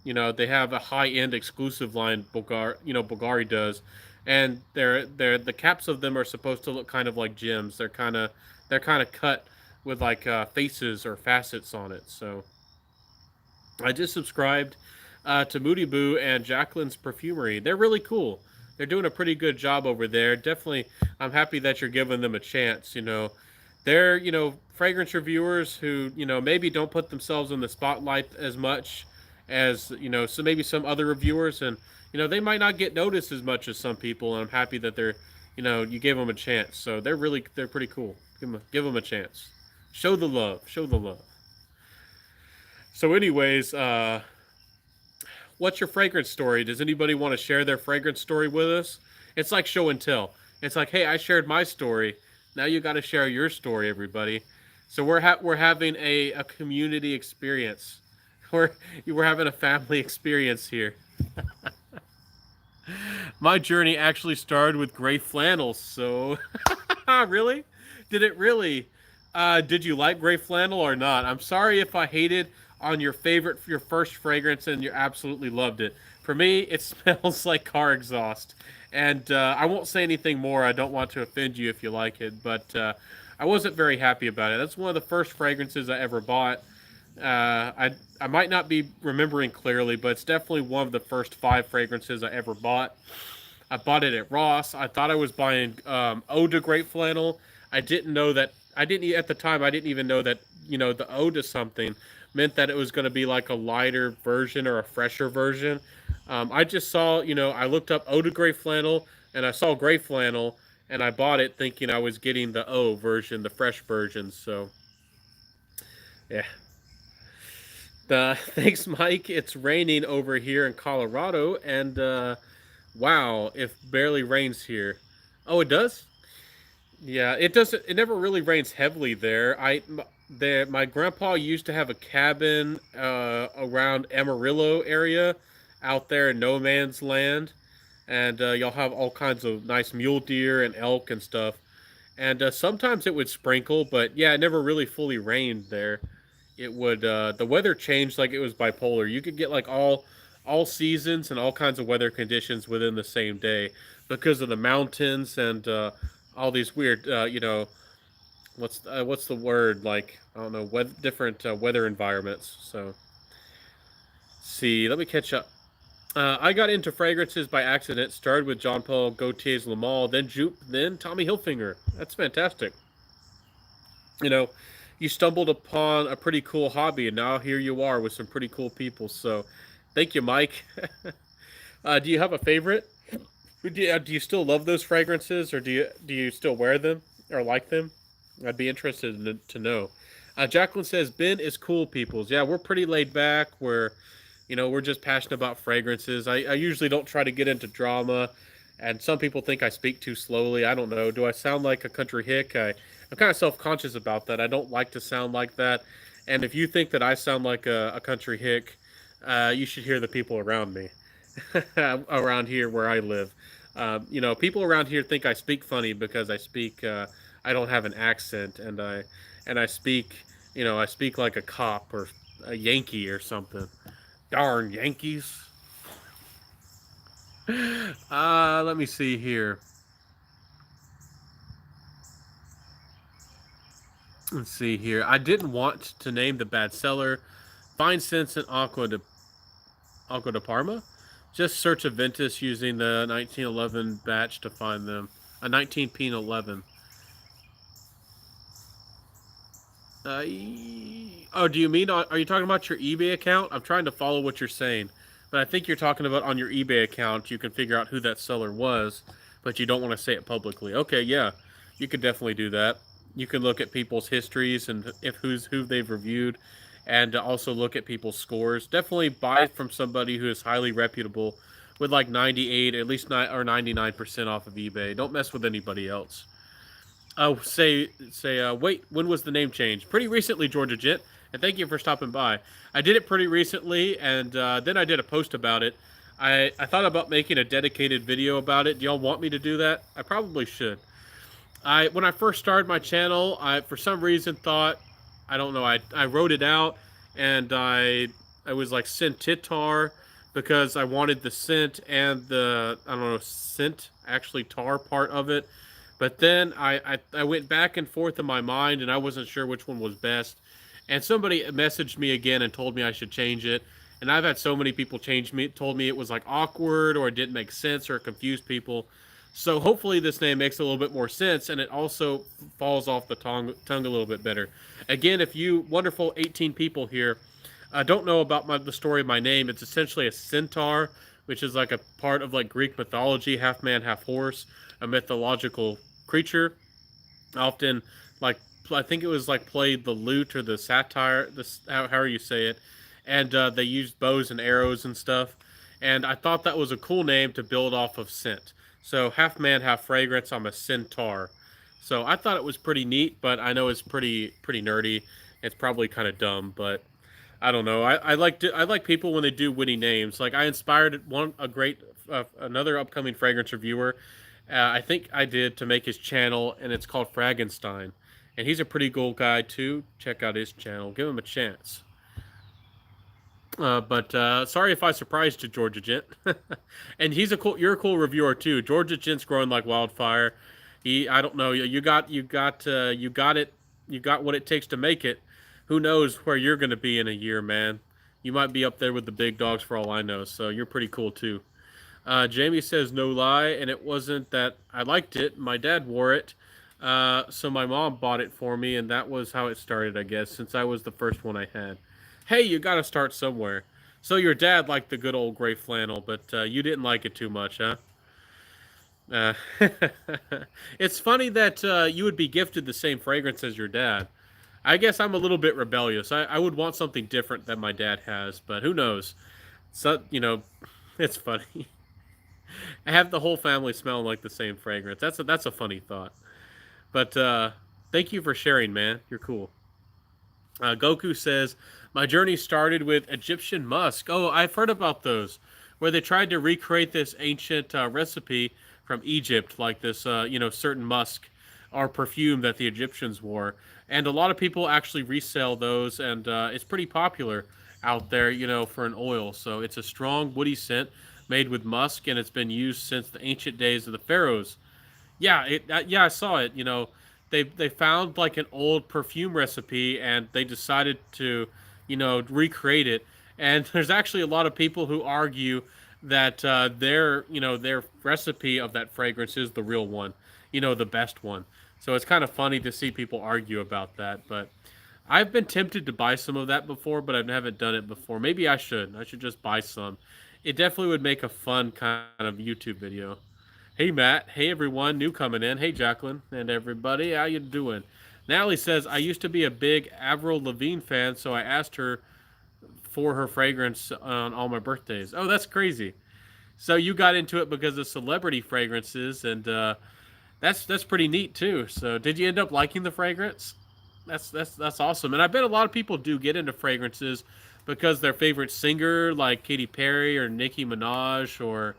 [SPEAKER 1] You know, they have a high end exclusive line Bulgari does, and they're the caps of them are supposed to look kind of like gems. They're kind of cut with like faces or facets on it. So I just subscribed to Moody Boo and Jacqueline's Perfumery. They're really cool. They're doing a pretty good job over there. Definitely, I'm happy that you're giving them a chance. They're fragrance reviewers who maybe don't put themselves in the spotlight as much as so maybe some other reviewers, and they might not get noticed as much as some people. And I'm happy that you gave them a chance. So they're pretty cool. Give them a chance. Show the love. Show the love. So, anyways, what's your fragrance story? Does anybody want to share their fragrance story with us? It's like show and tell. It's like, hey, I shared my story. Now you got to share your story, everybody. So we're having a community experience. We're having a family experience here. My journey actually started with gray flannels. So, really? Did it really? Did you like gray flannel or not? I'm sorry if I hated on your first fragrance and you absolutely loved it. For me, it smells like car exhaust, and I won't say anything more. I don't want to offend you if you like it, but I wasn't very happy about it. That's one of the first fragrances I ever bought. I might not be remembering clearly, but it's definitely one of the first 5 fragrances I ever bought. I bought it at Ross. I thought I was buying Eau de Great Flannel. I didn't know that. I didn't at the time. I didn't even know that the Eau de something meant that it was going to be like a lighter version or a fresher version. I just saw. I looked up Eau de Great Flannel and I saw Gray Flannel and I bought it thinking I was getting the O version, the fresh version. So yeah. Thanks, Mike. It's raining over here in Colorado, and wow, it barely rains here. Oh, it does? Yeah, it doesn't. It never really rains heavily there. My grandpa used to have a cabin around Amarillo area, out there in no man's land, and y'all have all kinds of nice mule deer and elk and stuff. And sometimes it would sprinkle, but yeah, it never really fully rained there. It would the weather changed like it was bipolar. You could get like all seasons and all kinds of weather conditions within the same day because of the mountains and all these weird what's the word, like I don't know, different weather environments. So see, let me catch up. I got into fragrances by accident. Started with Jean Paul Gaultier's Le Male, then Jupe, then Tommy Hilfiger. That's fantastic. You know, you stumbled upon a pretty cool hobby, and now here you are with some pretty cool people. So, thank you, Mike. Do you have a favorite? Do you still love those fragrances, or do you still wear them or like them? I'd be interested to know. Jacqueline says Ben is cool, peoples. Yeah, we're pretty laid back. We're just passionate about fragrances. I usually don't try to get into drama, and some people think I speak too slowly. I don't know. Do I sound like a country hick? I'm kind of self-conscious about that. I don't like to sound like that. And if you think that I sound like a country hick, you should hear the people around me, around here where I live. People around here think I speak funny because I don't have an accent, and I speak, I speak like a cop or a Yankee or something. Darn Yankees. Let me see here. Let's see here. I didn't want to name the bad seller. Fine Sense and Aqua de Parma. Just search Aventus using the 1911 batch to find them. A 19p11. Oh, do you mean, are you talking about your eBay account? I'm trying to follow what you're saying. But I think you're talking about on your eBay account, you can figure out who that seller was, but you don't want to say it publicly. Okay, yeah, you could definitely do that. You can look at people's histories and if who they've reviewed, and also look at people's scores. Definitely buy from somebody who is highly reputable, with like 98, at least 99% off of eBay. Don't mess with anybody else. Oh, wait, when was the name change? Pretty recently, Georgia Gent, and thank you for stopping by. I did it pretty recently, and then I did a post about it. I thought about making a dedicated video about it. Do y'all want me to do that? I probably should. When I first started my channel, I for some reason thought, I don't know, I wrote it out, and I was like Scent-Tar, because I wanted the scent and the, I don't know, scent, actually tar part of it. But then I went back and forth in my mind, and I wasn't sure which one was best. And somebody messaged me again and told me I should change it. And I've had so many people told me it was like awkward or it didn't make sense or it confused people. So hopefully this name makes a little bit more sense, and it also falls off the tongue a little bit better. Again, if you wonderful 18 people here don't know about the story of my name, it's essentially a centaur, which is like a part of like Greek mythology, half man, half horse, a mythological creature. Often, like, I think it was like played the lute or the satire, however you say it, and they used bows and arrows and stuff. And I thought that was a cool name to build off of scent. So half man, half fragrance. I'm a centaur. So I thought it was pretty neat, but I know it's pretty nerdy. It's probably kind of dumb, but I don't know. I like people when they do witty names. Like I inspired another upcoming fragrance reviewer. I think I did to make his channel, and it's called Fragenstein, and he's a pretty cool guy too. Check out his channel. Give him a chance. But sorry if I surprised you, Georgia Gent. And you're a cool reviewer too. Georgia Gent's growing like wildfire. I don't know. You got it. You got what it takes to make it. Who knows where you're going to be in a year, man? You might be up there with the big dogs for all I know. So you're pretty cool too. Jamie says no lie, and it wasn't that I liked it. My dad wore it, so my mom bought it for me, and that was how it started, I guess, since I was the first one I had. Hey, you got to start somewhere. So your dad liked the good old gray flannel, but you didn't like it too much, huh? Uh, it's funny that you would be gifted the same fragrance as your dad. I guess I'm a little bit rebellious. I would want something different than my dad has, but who knows? So, it's funny. I have the whole family smelling like the same fragrance. That's a funny thought. But thank you for sharing, man. You're cool. Goku says, my journey started with Egyptian musk. Oh, I've heard about those, where they tried to recreate this ancient recipe from Egypt, like this, certain musk or perfume that the Egyptians wore. And a lot of people actually resell those, and it's pretty popular out there, for an oil. So it's a strong, woody scent made with musk, and it's been used since the ancient days of the pharaohs. Yeah, I saw it. They found like an old perfume recipe, and they decided to, recreate it. And there's actually a lot of people who argue that their recipe of that fragrance is the real one, the best one. So it's kind of funny to see people argue about that. But I've been tempted to buy some of that before, but I haven't done it before. Maybe I should. I should just buy some. It definitely would make a fun kind of YouTube video. Hey Matt, hey everyone, new coming in. Hey Jacqueline and everybody, how you doing? Natalie says, I used to be a big Avril Lavigne fan, so I asked her for her fragrance on all my birthdays. Oh, that's crazy. So you got into it because of celebrity fragrances, and that's pretty neat too. So did you end up liking the fragrance? That's awesome. And I bet a lot of people do get into fragrances because their favorite singer, like Katy Perry or Nicki Minaj, or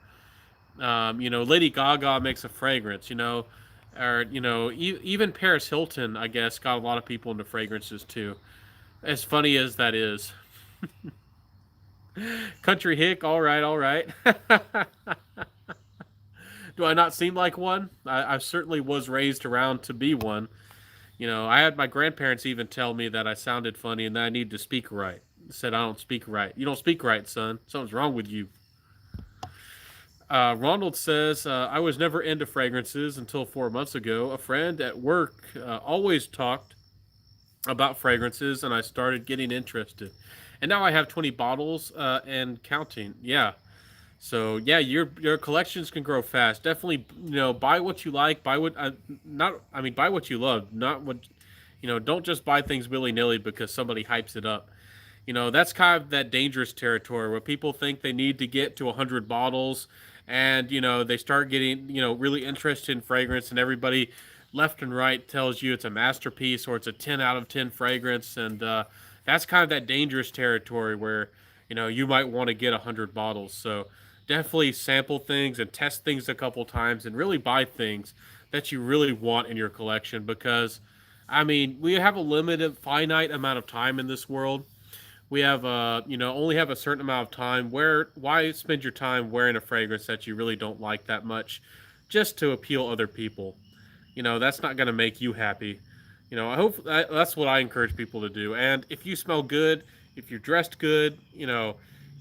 [SPEAKER 1] Lady Gaga makes a fragrance, or even Paris Hilton, I guess, got a lot of people into fragrances too. As funny as that is. Country hick, all right, all right. Do I not seem like one? I certainly was raised around to be one. I had my grandparents even tell me that I sounded funny and that I need to speak right. Said I don't speak right. You don't speak right, son. Something's wrong with you. Ronald says, I was never into fragrances until 4 months ago. A friend at work always talked about fragrances, and I started getting interested. And now I have 20 bottles and counting. Yeah. So yeah, your collections can grow fast. Definitely, buy what you like. Buy what not. I mean, buy what you love. Not what, Don't just buy things willy nilly because somebody hypes it up. That's kind of that dangerous territory where people think they need to get to 100 bottles, and they start getting really interested in fragrance, and everybody left and right tells you it's a masterpiece or it's a 10 out of 10 fragrance, and that's kind of that dangerous territory where you might want to get 100 bottles. So definitely sample things and test things a couple times and really buy things that you really want in your collection, because I mean, we have a limited finite amount of time in this world. We have only have a certain amount of time. Why spend your time wearing a fragrance that you really don't like that much just to appeal other people? That's not going to make you happy. I hope that's what I encourage people to do. And if you smell good, if you're dressed good,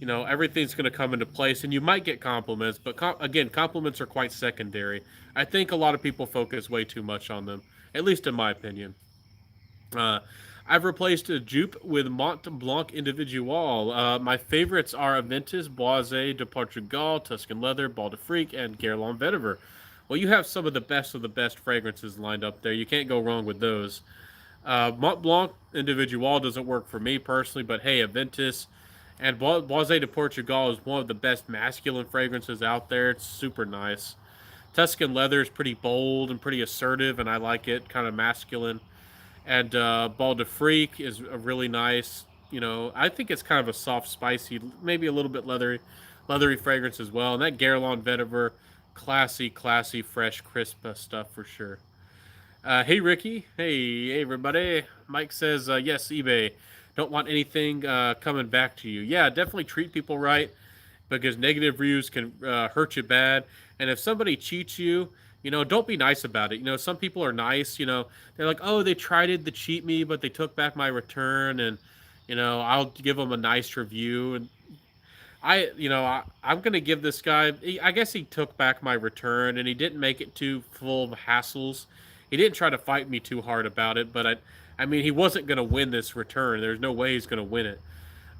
[SPEAKER 1] everything's going to come into place, and you might get compliments, but again, compliments are quite secondary. I think a lot of people focus way too much on them, at least in my opinion. Uh, I've replaced a Jupe with Mont Blanc Individual. My favorites are Aventus, Boise de Portugal, Tuscan Leather, Bal d'Afrique, and Guerlain Vetiver. Well, you have some of the best fragrances lined up there. You can't go wrong with those. Mont Blanc Individual doesn't work for me personally, but hey, Aventus and Boise de Portugal is one of the best masculine fragrances out there. It's super nice. Tuscan Leather is pretty bold and pretty assertive, and I like it, kind of masculine. And Bal d'Afrique is a really nice. I think it's kind of a soft, spicy, maybe a little bit leathery fragrance as well. And that Guerlain Vetiver, classy, fresh, crisp stuff for sure. Hey Ricky, hey everybody. Mike says yes, eBay. Don't want anything coming back to you. Yeah, definitely treat people right, because negative reviews can hurt you bad. And if somebody cheats you, don't be nice about it. Some people are nice. They're like, oh, they tried to cheat me, but they took back my return, and I'll give them a nice review. And I'm gonna give this guy. I guess he took back my return, and he didn't make it too full of hassles. He didn't try to fight me too hard about it, but I mean, he wasn't gonna win this return. There's no way he's gonna win it.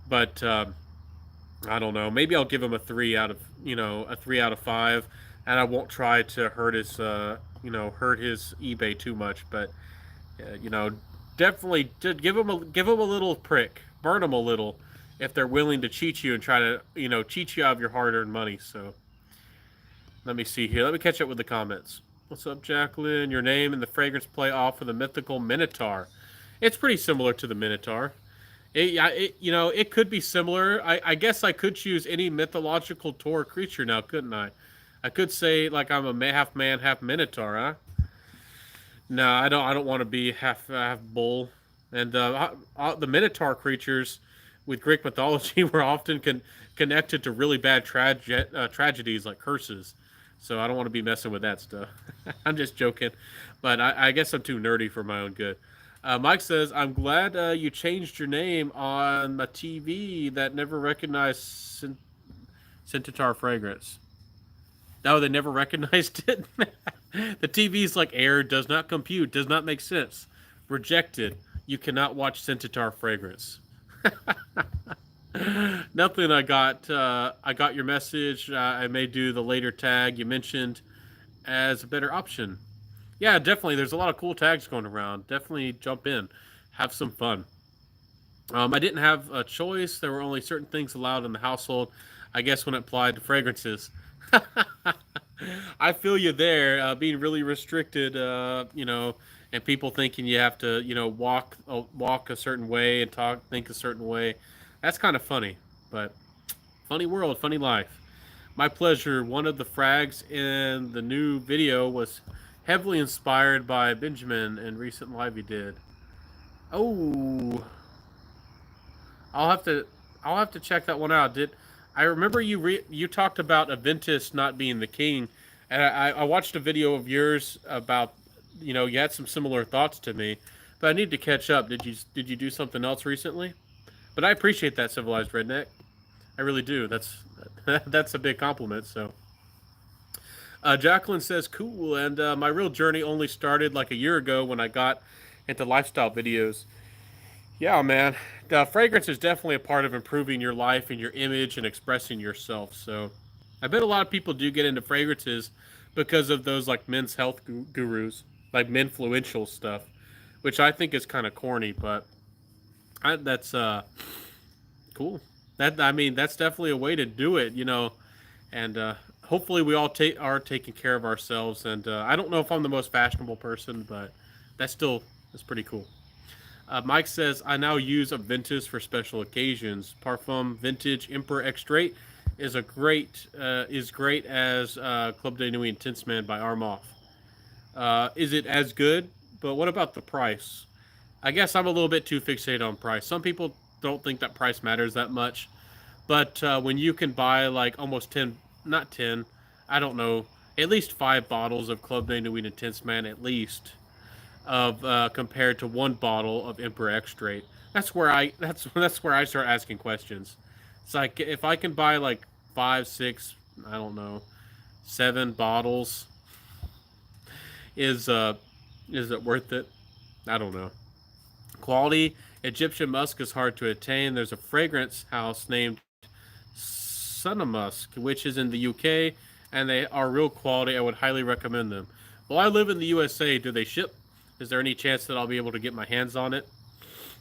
[SPEAKER 1] But I don't know. Maybe I'll give him a 3 out of 5, and I won't try to hurt his eBay too much. But definitely give him a little prick, burn him a little, if they're willing to cheat you and try to cheat you out of your hard-earned money. So let me see here. Let me catch up with the comments. What's up, Jacqueline? Your name and the fragrance play off of the mythical Minotaur. It's pretty similar to the Minotaur. It could be similar. I guess I could choose any mythological Tor creature now, couldn't I? I could say like I'm a half man, half Minotaur, huh? No, I don't. I don't want to be half bull. And the Minotaur creatures with Greek mythology were often connected to really bad tragedies like curses. So I don't want to be messing with that stuff. I'm just joking, but I guess I'm too nerdy for my own good. Mike says, I'm glad you changed your name on my TV that never recognized Centaur fragrance. No, they never recognized it. The TV's like, error, does not compute, does not make sense. Rejected. You cannot watch Centaur fragrance. Nothing. I got your message. I may do the later tag you mentioned as a better option. Yeah, definitely. There's a lot of cool tags going around. Definitely jump in, have some fun. I didn't have a choice. There were only certain things allowed in the household, I guess, when it applied to fragrances. I feel you there, being really restricted, and people thinking you have to, walk a certain way and think a certain way. That's kind of funny, but funny world, funny life. My pleasure. One of the frags in the new video was heavily inspired by Benjamin in recent live he did. Oh, I'll have to check that one out. I remember you talked about Aventus not being the king, and I watched a video of yours about you had some similar thoughts to me, but I need to catch up. Did you do something else recently? But I appreciate that, Civilized Redneck. I really do. That's a big compliment. So Jacqueline says, cool. And my real journey only started like a year ago when I got into lifestyle videos. Yeah, man. Fragrance is definitely a part of improving your life and your image and expressing yourself. So I bet a lot of people do get into fragrances because of those like men's health gurus, like menfluential stuff, which I think is kind of corny, but that's cool. That I mean, that's definitely a way to do it, and hopefully we all are taking care of ourselves. And I don't know if I'm the most fashionable person, but that's pretty cool. Mike says, I now use a Ventus for special occasions. Parfum Vintage Emperor Extrait is great as Club de Nuit Intense Man by Armand. Is it as good? But what about the price? I guess I'm a little bit too fixated on price. Some people don't think that price matters that much, but when you can buy like almost 10, not 10, I don't know, at least 5 bottles of Club de Nuit Intense Man, at least, of compared to 1 bottle of Emperor Extrait. That's where I start asking questions. It's like if I can buy like 5, 6, I don't know, 7 bottles, is uh is it worth it? I don't know. Quality Egyptian musk is hard to attain. There's a fragrance house named Musk, which is in the UK, and they are real quality. I would highly recommend them. Well, I live in the USA. Do they ship? Is there any chance that I'll be able to get my hands on it?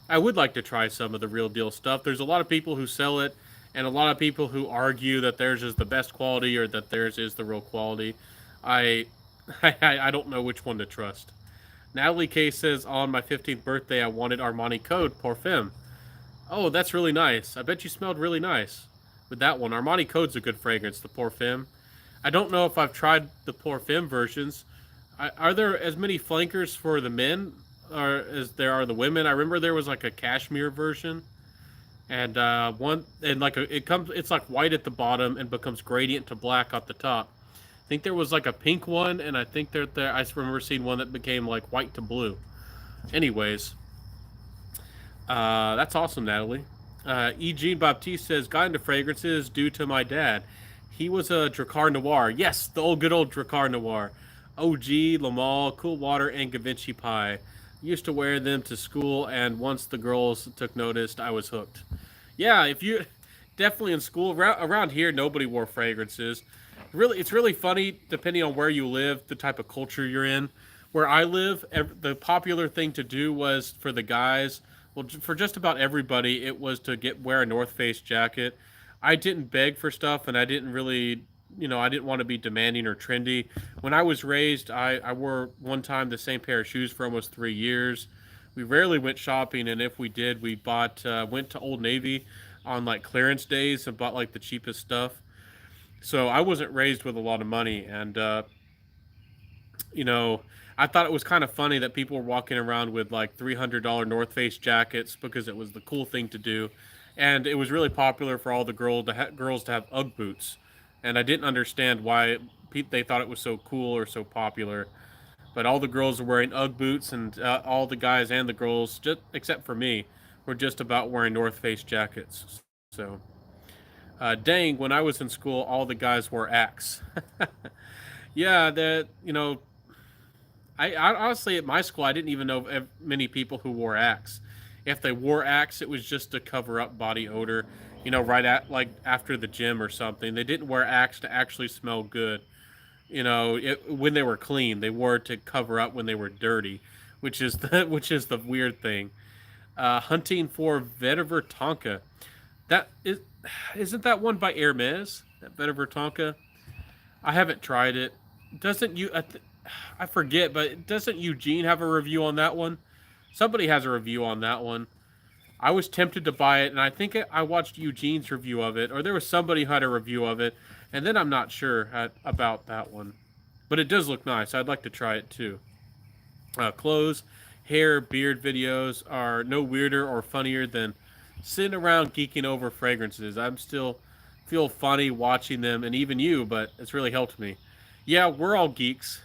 [SPEAKER 1] I would like to try some of the real deal stuff. There's a lot of people who sell it, and a lot of people who argue that theirs is the best quality or that theirs is the real quality. I I don't know which one to trust. Natalie K says, on my 15th birthday, I wanted Armani Code Parfum. Oh, that's really nice. I bet you smelled really nice with that one. Armani Code's a good fragrance, the Parfum. I don't know if I've tried the Parfum versions. Are there as many flankers for the men or as there are the women? I remember there was like a cashmere version, and it's like white at the bottom and becomes gradient to black at the top. I think there was like a pink one, and I think I remember seeing one that became like white to blue. Anyways, that's awesome, Natalie. E. Jean Baptiste says, got into fragrances due to my dad. He was a Dracar Noir. Yes, the good old Dracar Noir. OG, Lamal, Cool Water, and Givenchy Pie. Used to wear them to school, and once the girls took notice, I was hooked. Yeah, if you definitely in school around here, nobody wore fragrances. Really, it's really funny depending on where you live, the type of culture you're in. Where I live, the popular thing to do was for the guys. Well, for just about everybody, it was to wear a North Face jacket. I didn't beg for stuff, and I didn't really, I didn't want to be demanding or trendy. When I was raised, I wore one time the same pair of shoes for almost 3 years. We rarely went shopping, and if we did, we went to Old Navy on like clearance days and bought like the cheapest stuff. So I wasn't raised with a lot of money, and you know, I thought it was kind of funny that people were walking around with like $300 North Face jackets because it was the cool thing to do, and it was really popular for all the girls to have UGG boots, and I didn't understand why they thought it was so cool or so popular. But all the girls were wearing UGG boots, and all the guys and the girls, just except for me, were just about wearing North Face jackets. So, dang, when I was in school, all the guys wore Axe. Yeah, I honestly at my school I didn't even know many people who wore Axe. If they wore Axe, it was just to cover up body odor. Right at like after the gym or something. They didn't wear Axe to actually smell good. When they were clean, they wore it to cover up when they were dirty, which is the weird thing. Hunting for Vetiver Tonka. That isn't that one by Hermes? That Vetiver Tonka. I haven't tried it. Doesn't you? I forget, but doesn't Eugene have a review on that one? Somebody has a review on that one. I was tempted to buy it, and I think I watched Eugene's review of it, or there was somebody who had a review of it, and then I'm not sure about that one. But it does look nice. I'd like to try it too. Clothes, hair, beard videos are no weirder or funnier than sitting around geeking over fragrances. I'm still feel funny watching them, and even you, but it's really helped me. Yeah, we're all geeks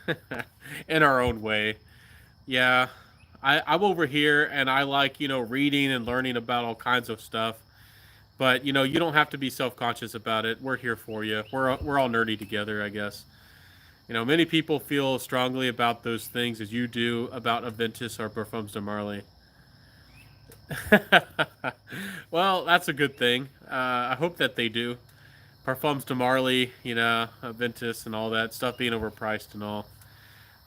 [SPEAKER 1] in our own way. Yeah, I'm over here and I like, reading and learning about all kinds of stuff. But, you don't have to be self conscious about it. We're here for you. We're all nerdy together, I guess. Many people feel strongly about those things as you do about Aventus or Parfums de Marley. Well, that's a good thing. I hope that they do. Parfums de Marley, Aventus and all that stuff being overpriced and all.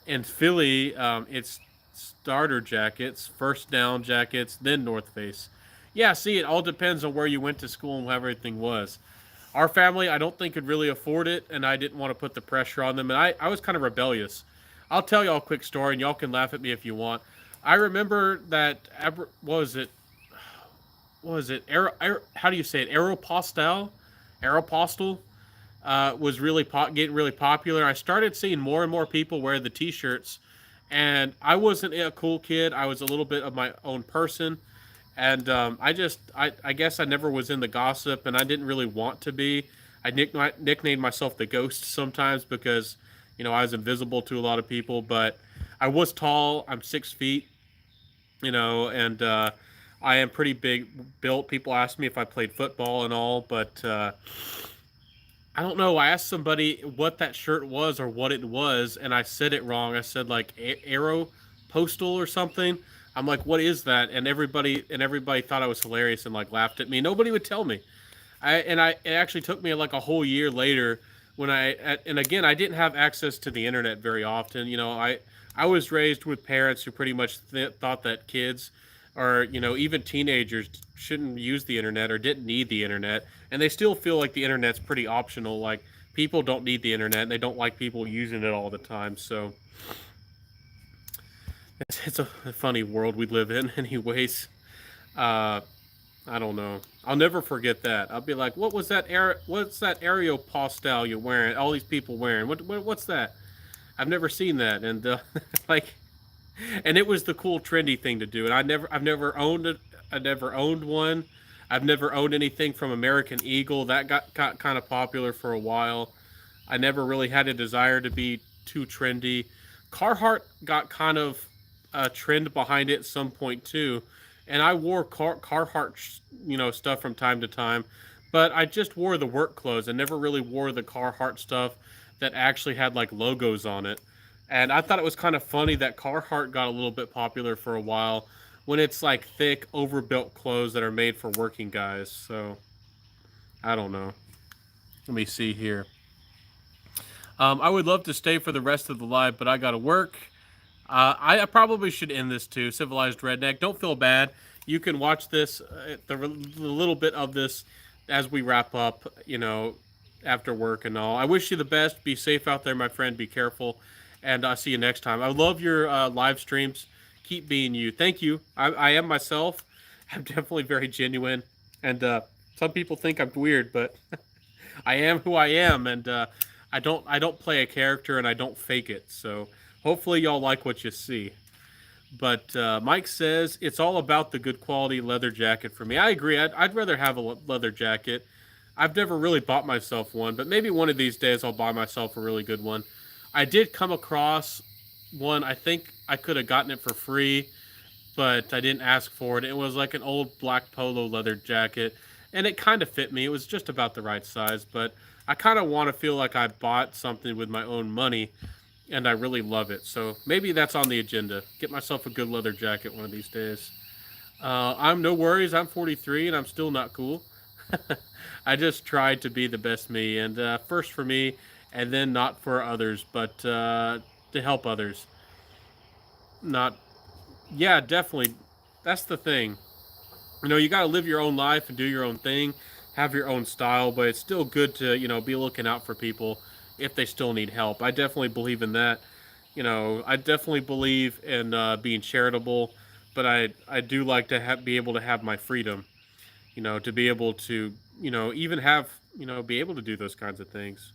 [SPEAKER 1] In Philly, it's starter jackets, first down jackets, then North Face. Yeah, see, it all depends on where you went to school and how everything was. Our family, I don't think could really afford it, and I didn't want to put the pressure on them. And I was kind of rebellious. I'll tell y'all a quick story, and y'all can laugh at me if you want. I remember that, what was it? What was it? How do you say it? Aeropostale? Aeropostale? Was really getting really popular. I started seeing more and more people wear the T-shirts, and I wasn't a cool kid. I was a little bit of my own person, and I guess I never was in the gossip, and I didn't really want to be. I nicknamed myself the Ghost sometimes because I was invisible to a lot of people, but I was tall. I'm 6 feet, and I am pretty big built. People ask me if I played football and all, but I don't know. I asked somebody what that shirt was or what it was, and I said it wrong. I said like Aero Postal or something. I'm like, what is that? And everybody thought I was hilarious and like laughed at me. Nobody would tell me. It actually took me like a whole year later when and again I didn't have access to the internet very often. I was raised with parents who pretty much thought that kids or even teenagers shouldn't use the internet or didn't need the internet, and they still feel like the internet's pretty optional. Like people don't need the internet, and they don't like people using it all the time. So it's a funny world we live in, anyways. Uh, I don't know. I'll never forget that. I'll be like, "What was that? What's that Aeropostale you're wearing? All these people wearing? What's that? I've never seen that." And like, and it was the cool, trendy thing to do. And I've never owned it. I never owned one. I've never owned anything from American Eagle. That got kind of popular for a while. I never really had a desire to be too trendy. Carhartt got kind of a trend behind it at some point too, and I wore Carhartt, stuff from time to time, but I just wore the work clothes. I never really wore the Carhartt stuff that actually had like logos on it. And I thought it was kind of funny that Carhartt got a little bit popular for a while when it's like thick, overbuilt clothes that are made for working guys. So I don't know. Let me see here. I would love to stay for the rest of the live, but I got to work. I probably should end this too. Civilized Redneck. Don't feel bad. You can watch this, the little bit of this as we wrap up, after work and all. I wish you the best. Be safe out there, my friend. Be careful. And I'll see you next time. I love your live streams. Keep being you. Thank you. I am myself. I'm definitely very genuine. And some people think I'm weird, but I am who I am. And I don't play a character and I don't fake it. So hopefully y'all like what you see. But Mike says it's all about the good quality leather jacket for me. I agree. I'd rather have a leather jacket. I've never really bought myself one, but maybe one of these days I'll buy myself a really good one. I did come across one. I think I could have gotten it for free, but I didn't ask for it. It was like an old black polo leather jacket, and it kind of fit me. It was just about the right size, but I kind of want to feel like I bought something with my own money, and I really love it. So maybe that's on the agenda. Get myself a good leather jacket one of these days. I'm no worries. I'm 43, and I'm still not cool. I just tried to be the best me, and first for me, and then not for others, but to help others. Not, yeah, definitely. That's the thing. You got to live your own life and do your own thing, have your own style, but it's still good to, be looking out for people if they still need help. I definitely believe in that. I definitely believe in being charitable, but I do like to be able to have my freedom, to be able to, even have, be able to do those kinds of things.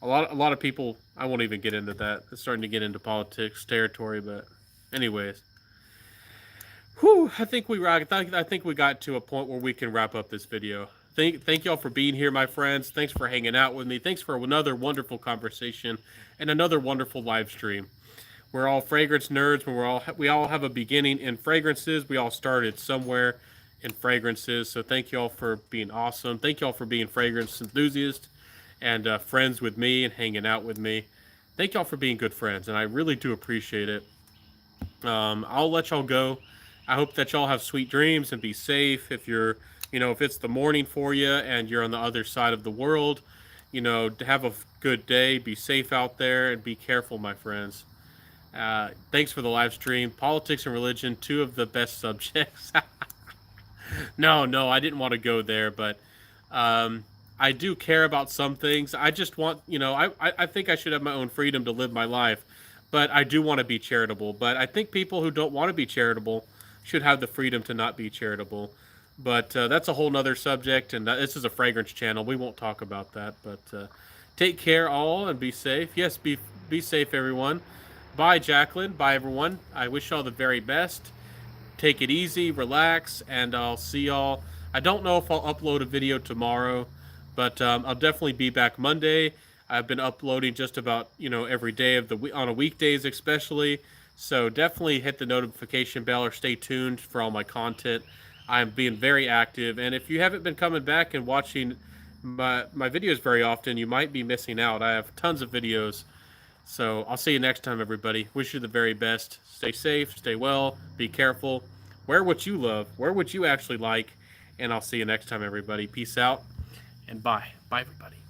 [SPEAKER 1] A lot of people, I won't even get into that. It's starting to get into politics territory, but anyways. Whew, I think we got to a point where we can wrap up this video. Thank y'all for being here, my friends. Thanks for hanging out with me. Thanks for another wonderful conversation and another wonderful live stream. We're all fragrance nerds, but we all have a beginning in fragrances. We all started somewhere in fragrances. So thank y'all for being awesome. Thank y'all for being fragrance enthusiasts and friends with me and hanging out with me. thank y'all for being good friends, and I really do appreciate it. I'll let y'all go. I hope that y'all have sweet dreams and be safe. If you're, if it's the morning for you and you're on the other side of the world, have a good day. Be safe out there and be careful, my friends. Thanks for the live stream. Politics and religion, two of the best subjects. No, I didn't want to go there, but I do care about some things. I just want, I think I should have my own freedom to live my life, but I do want to be charitable. But I think people who don't want to be charitable should have the freedom to not be charitable. But that's a whole nother subject, and this is a fragrance channel. We won't talk about that. But take care, all, and be safe. Yes, be safe, everyone. Bye, Jacqueline. Bye, everyone. I wish y'all the very best. Take it easy, relax, and I'll see y'all. I don't know if I'll upload a video tomorrow, but I'll definitely be back Monday. I've been uploading just about every day of the week, on a weekdays especially. So definitely hit the notification bell or stay tuned for all my content. I'm being very active, and if you haven't been coming back and watching my videos very often, you might be missing out. I have tons of videos. So I'll see you next time, everybody. Wish you the very best. Stay safe, stay well, be careful. Wear what you love, wear what you actually like, and I'll see you next time, everybody. Peace out, and bye. Bye, everybody.